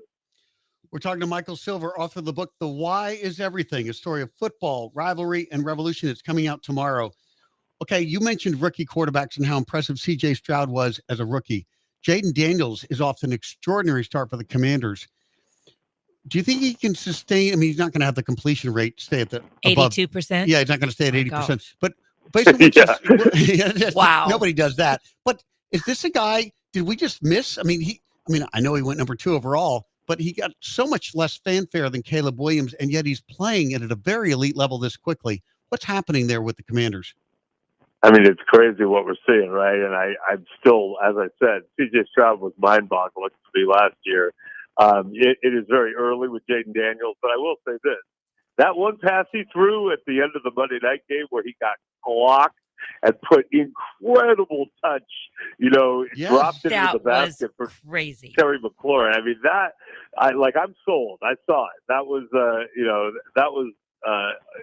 We're talking to Michael Silver, author of the book, The Why is Everything, a story of football, rivalry, and revolution. It's coming out tomorrow. Okay, you mentioned rookie quarterbacks and how impressive C.J. Stroud was as a rookie. Jaden Daniels is off to an extraordinary start for the Commanders. Do you think he can sustain? I mean, he's not going to have the completion rate stay at the above 82%. Yeah, he's not going to stay at 80%. gosh. But based on what Yeah. Wow. nobody does that. But is this a guy? Did we just miss? I mean, I know he went number 2 overall, but he got so much less fanfare than Caleb Williams, and yet he's playing at a very elite level this quickly. What's happening there with the Commanders? I mean, it's crazy what we're seeing, right? And I'm still, as I said, C.J. Stroud was mind-boggling to me last year. It is very early with Jaden Daniels, but I will say this. That one pass he threw at the end of the Monday night game where he got clocked and put incredible touch, dropped into That the basket for crazy. Terry McLaurin. I mean, I'm sold. I saw it. That was,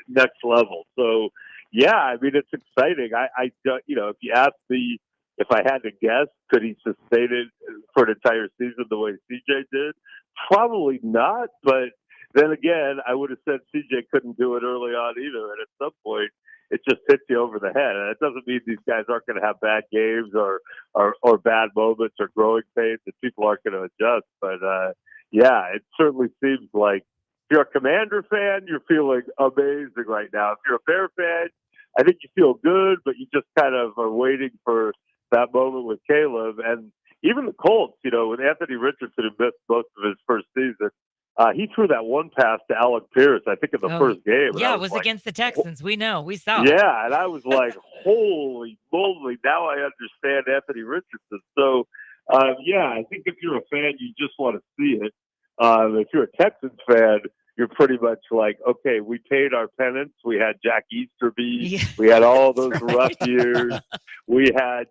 next level. So, yeah, I mean, it's exciting. If you ask me if I had to guess, could he sustain it for an entire season the way CJ did? Probably not. But then again, I would have said CJ couldn't do it early on either. And at some point, it just hits you over the head. And it doesn't mean these guys aren't going to have bad games or bad moments or growing pains that people aren't going to adjust. But, it certainly seems like if you're a Commander fan, you're feeling amazing right now. If you're a Bear fan, I think you feel good, but you just kind of are waiting for that moment with Caleb. And even the Colts, with Anthony Richardson, who missed most of his first season, he threw that one pass to Alec Pierce, I think, in the first game. Yeah, it was like, against the Texans. We know. We saw it. Yeah, and I was like, holy moly, now I understand Anthony Richardson. So, I think if you're a fan, you just want to see it. If you're a Texans fan, you're pretty much like, okay, we paid our penance. We had Jack Easterby. Yeah, we had all those right. rough years. We had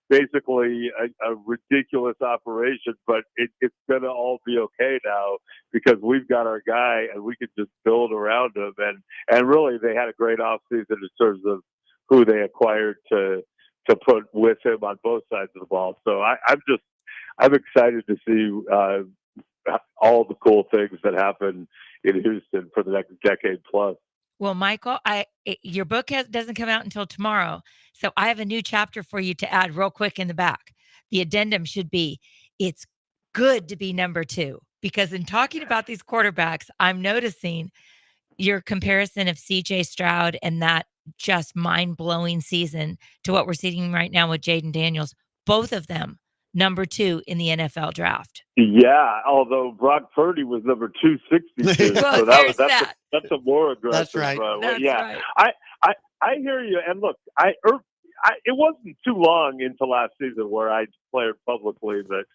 basically a ridiculous operation, but it's going to all be okay now because we've got our guy and we can just build around him. And really, they had a great offseason in terms of who they acquired to put with him on both sides of the ball. So I'm excited to see all the cool things that happen in Houston for the next decade plus. Well, Michael, your book doesn't come out until tomorrow, so I have a new chapter for you to add real quick in the back. The addendum should be, it's good to be number 2, because in talking about these quarterbacks, I'm noticing your comparison of C.J. Stroud and that just mind-blowing season to what we're seeing right now with Jaden Daniels, both of them number 2 in the NFL draft. Yeah, although Brock Purdy was number 262, Well, so that's a more aggressive. That's right. That's right. I hear you, and look, it wasn't too long into last season where I declared publicly that,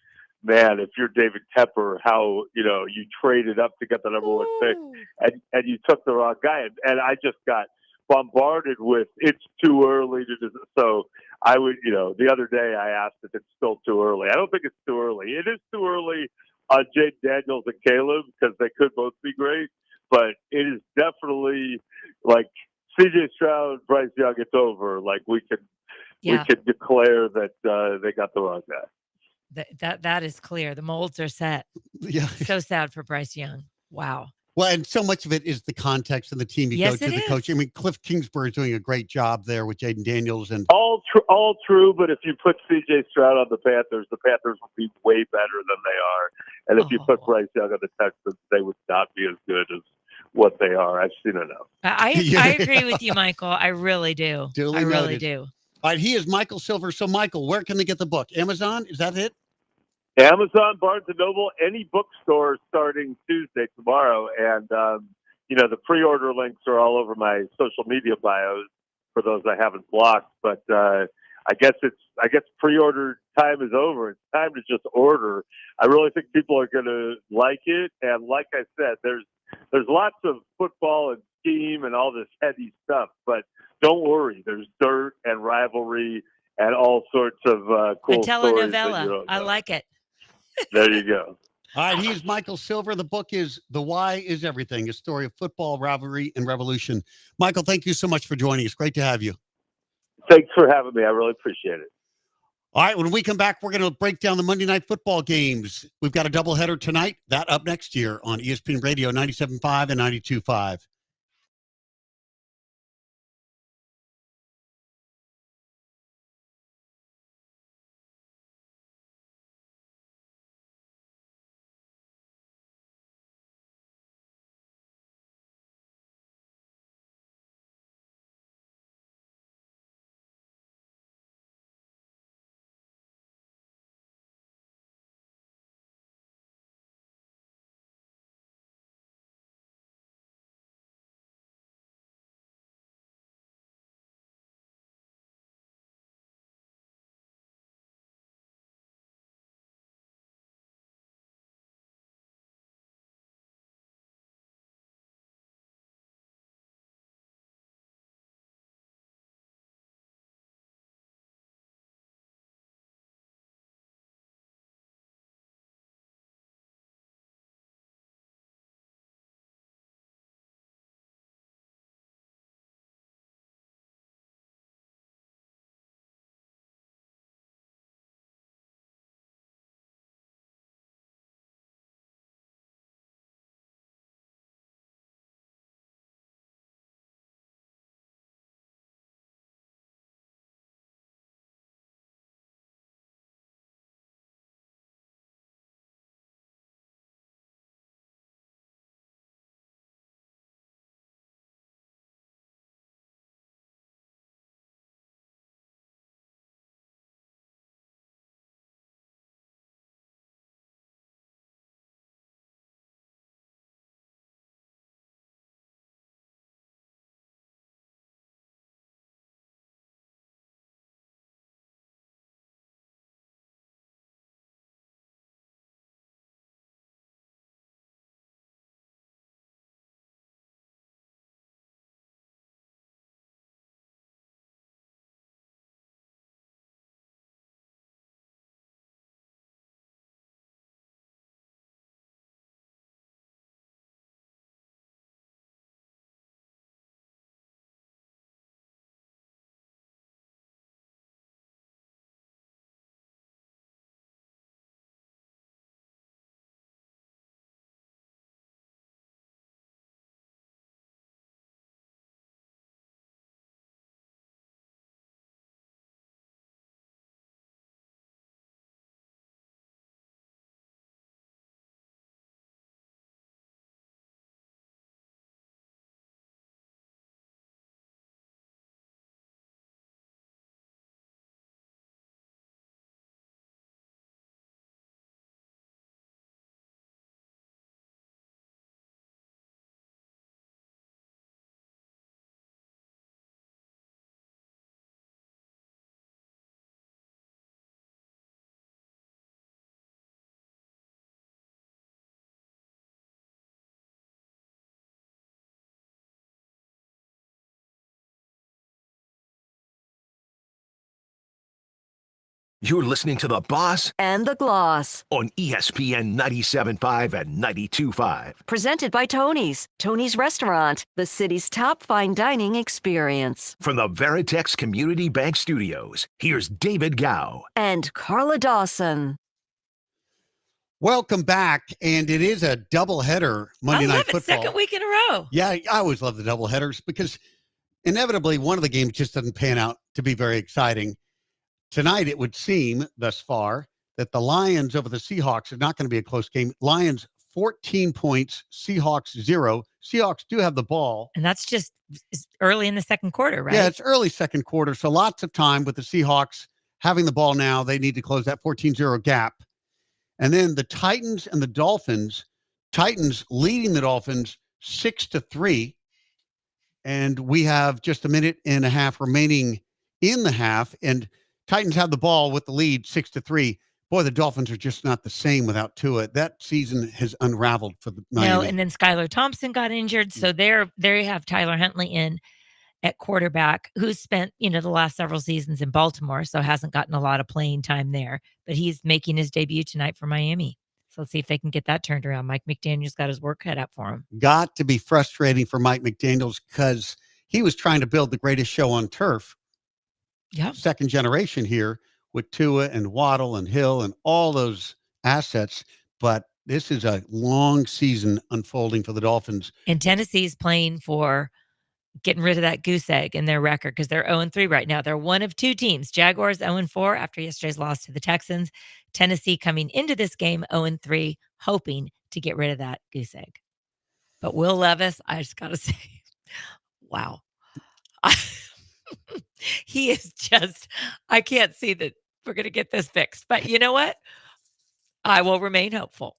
man, if you're David Tepper, how you traded up to get the number 1 pick, and you took the wrong guy, and I just got bombarded with it's too early to do. So I would, the other day I asked if it's still too early. I don't think it's too early. It is too early on Jaden Daniels and Caleb because they could both be great, but it is definitely like C.J. Stroud, Bryce Young. It's over. Like we can declare that they got the wrong guy. That is clear. The molds are set. Yeah. So sad for Bryce Young. Wow. Well, and so much of it is the context of the team you go to, the coach. I mean, Cliff Kingsbury is doing a great job there with Jaden Daniels. And all true, but if you put C.J. Stroud on the Panthers will be way better than they are. And if you put Bryce Young on the Texans, they would not be as good as what they are. I've seen enough. I agree with you, Michael. I really do. Duly really noted. do. All right, he is Michael Silver. So, Michael, where can they get the book? Amazon? Is that it? Amazon, Barnes & Noble, any bookstore starting Tuesday, tomorrow. And, the pre-order links are all over my social media bios for those I haven't blocked. But I guess pre-order time is over. It's time to just order. I really think people are going to like it. And like I said, there's there's lots of football and scheme and all this heavy stuff, but don't worry, there's dirt and rivalry and all sorts of cool A stories that you telenovela. don't I know. like it. There you go. All right, he's Michael Silver. The book is The Why is Everything, a story of football, rivalry, and revolution. Michael, thank you so much for joining us. Great to have you. Thanks for having me. I really appreciate it. All right, when we come back, we're going to break down the Monday Night Football games. We've got a doubleheader tonight. That up next year on ESPN Radio 97.5 and 92.5. You're listening to The Boss And the Gloss. on ESPN 97.5 and 92.5. Presented by Tony's Restaurant, the city's top fine dining experience. From the Veritex Community Bank Studios, here's David Gow. And Carla Dawson. Welcome back, and it is a doubleheader Monday I Night love it. Football. Second week in a row. Yeah, I always love the doubleheaders because inevitably one of the games just doesn't pan out to be very exciting. Tonight, it would seem thus far that the Lions over the Seahawks is not going to be a close game. Lions 14 points, Seahawks 0. Seahawks do have the ball. And that's just early in the second quarter, right? Yeah, it's early second quarter, so lots of time with the Seahawks having the ball now. They need to close that 14-0 gap. And then the Titans and the Dolphins, Titans leading the Dolphins 6-3. And we have just a minute and a half remaining in the half. And Titans have the ball with the lead 6-3. Boy, the Dolphins are just not the same without Tua. That season has unraveled for the No, Miami. and then Skylar Thompson got injured. So there you have Tyler Huntley in at quarterback, who's spent, the last several seasons in Baltimore, so hasn't gotten a lot of playing time there. But he's making his debut tonight for Miami. So let's see if they can get that turned around. Mike McDaniel's got his work cut out for him. Got to be frustrating for Mike McDaniels because he was trying to build the greatest show on turf. Yeah. Second generation here with Tua and Waddle and Hill and all those assets. But this is a long season unfolding for the Dolphins. And Tennessee's playing for getting rid of that goose egg in their record because they're 0-3 right now. They're one of two teams. Jaguars 0-4 after yesterday's loss to the Texans. Tennessee coming into this game 0-3, hoping to get rid of that goose egg. But Will Levis, I just got to say, wow. He is just, I can't see that we're going to get this fixed. But you know what? I will remain hopeful.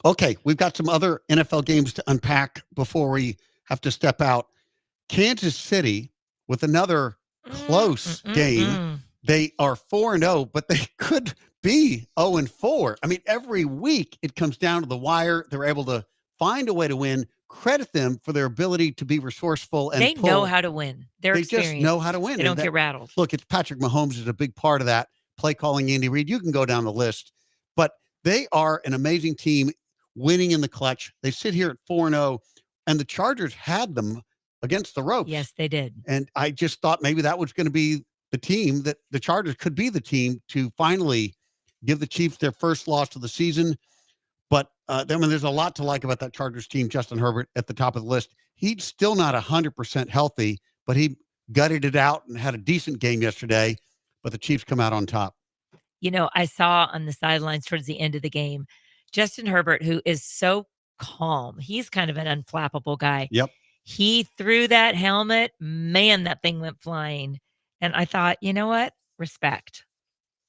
Okay, we've got some other NFL games to unpack before we have to step out. Kansas City with another close game. They are 4-0, but they could be 0-4. I mean, every week it comes down to the wire. They're able to find a way to win. Credit them for their ability to be resourceful and they know how to win. They just know how to win. They don't get rattled. Look, it's Patrick Mahomes is a big part of that. Play calling, Andy Reid. You can go down the list, but they are an amazing team, winning in the clutch. They sit here at 4-0, and the Chargers had them against the ropes. Yes, they did. And I just thought maybe that was going to be the team, that the Chargers could be the team to finally give the Chiefs their first loss of the season. But there's a lot to like about that Chargers team. Justin Herbert at the top of the list. He's still not 100% healthy, but he gutted it out and had a decent game yesterday. But the Chiefs come out on top. I saw on the sidelines towards the end of the game, Justin Herbert, who is so calm. He's kind of an unflappable guy. Yep. He threw that helmet. Man, that thing went flying. And I thought, you know what? Respect.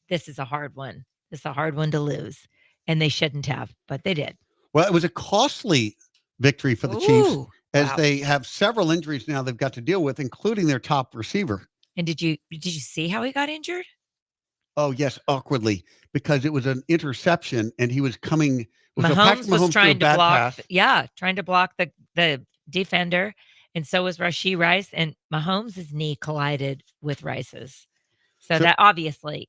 This is a hard one. This is a hard one to lose. And they shouldn't have, but they did. Well, it was a costly victory for the Chiefs as they have several injuries now they've got to deal with, including their top receiver. And did you see how he got injured? Oh, yes, awkwardly, because it was an interception and he was coming. Mahomes was trying to block. Pass. Trying to block the defender. And so was Rashee Rice. And Mahomes' knee collided with Rice's. So that obviously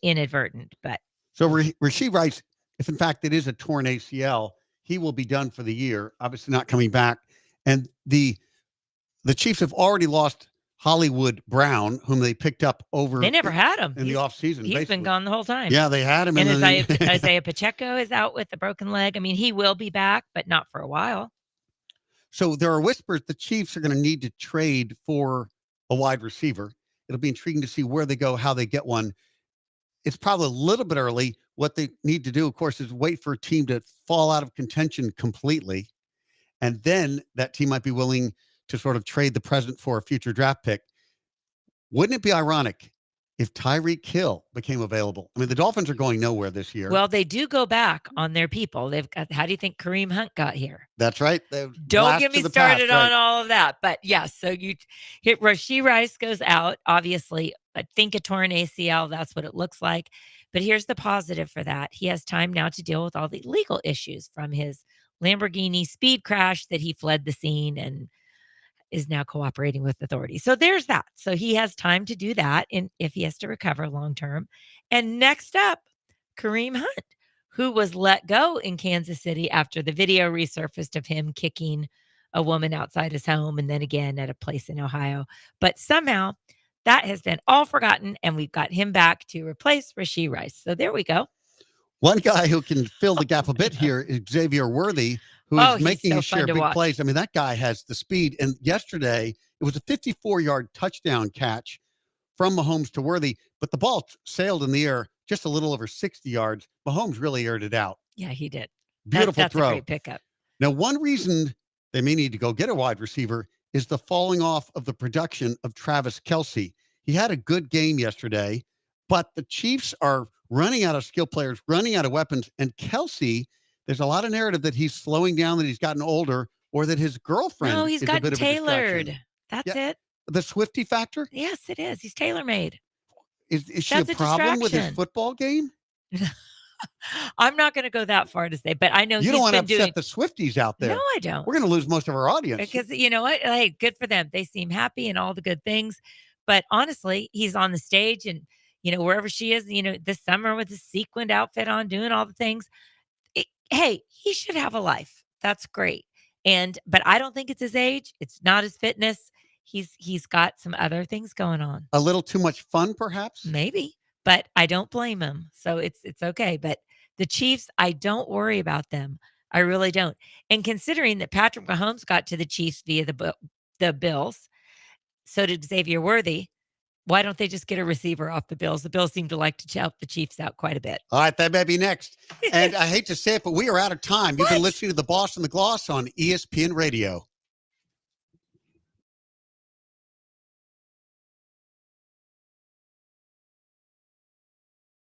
inadvertent. But so Rashee Rice, if in fact it is a torn ACL, he will be done for the year, obviously not coming back. And the Chiefs have already lost Hollywood Brown, whom they picked up over. They never had him in the offseason. He's been gone the whole time. Yeah, they had him. And Isaiah Pacheco is out with a broken leg. I mean, he will be back, but not for a while. So there are whispers the Chiefs are going to need to trade for a wide receiver. It'll be intriguing to see where they go, how they get one. It's probably a little bit early. What they need to do, of course, is wait for a team to fall out of contention completely. And then that team might be willing to sort of trade the present for a future draft pick. Wouldn't it be ironic if Tyreek Hill became available? I mean, the Dolphins are going nowhere this year. Well, they do go back on their people. They've got, how do you think Kareem Hunt got here? That's right. Don't get me started on all of that. But yes, so you hit Rashee Rice goes out. Obviously, I think a torn ACL. That's what it looks like. But here's the positive for that. He has time now to deal with all the legal issues from his Lamborghini speed crash that he fled the scene and is now cooperating with authorities. So there's that. So he has time to do that if he has to recover long term. And next up, Kareem Hunt, who was let go in Kansas City after the video resurfaced of him kicking a woman outside his home and then again at a place in Ohio. But somehow that has been all forgotten, and we've got him back to replace Rashee Rice. So there we go. One guy who can fill the gap a bit here is Xavier Worthy, who is making his share of big plays. I mean, that guy has the speed. And yesterday, it was a 54-yard touchdown catch from Mahomes to Worthy, but the ball sailed in the air just a little over 60 yards. Mahomes really aired it out. Yeah, he did. Beautiful that's throw. A great pickup. Now, one reason they may need to go get a wide receiver is the falling off of the production of Travis Kelce. He had a good game yesterday, but the Chiefs are running out of skill players, running out of weapons. And Kelce, there's a lot of narrative that he's slowing down, that he's gotten older, or that his girlfriend No, he's is a gotten bit of a tailored. distraction. That's Yeah. it. The Swiftie factor? Yes, it is. He's tailor-made. Is she That's a a problem with his distraction. football game? I'm not going to go that far to say, but I know You don't want to been upset doing. the Swifties out there. No, I don't. We're going to lose most of our audience. Because you know what? Hey, good for them. They seem happy and all the good things. But honestly, he's on the stage and, wherever she is, this summer with his sequined outfit on, doing all the things. Hey, he should have a life. That's great. But I don't think it's his age. It's not his fitness. He's got some other things going on. A little too much fun, perhaps? Maybe, but I don't blame him. So it's okay. But the Chiefs, I don't worry about them. I really don't. And considering that Patrick Mahomes got to the Chiefs via the Bills, so did Xavier Worthy. Why don't they just get a receiver off the Bills? The Bills seem to like to help the Chiefs out quite a bit. All right, that may be next. And I hate to say it, but we are out of time. You've been listening to The Boss and the Gloss on ESPN Radio.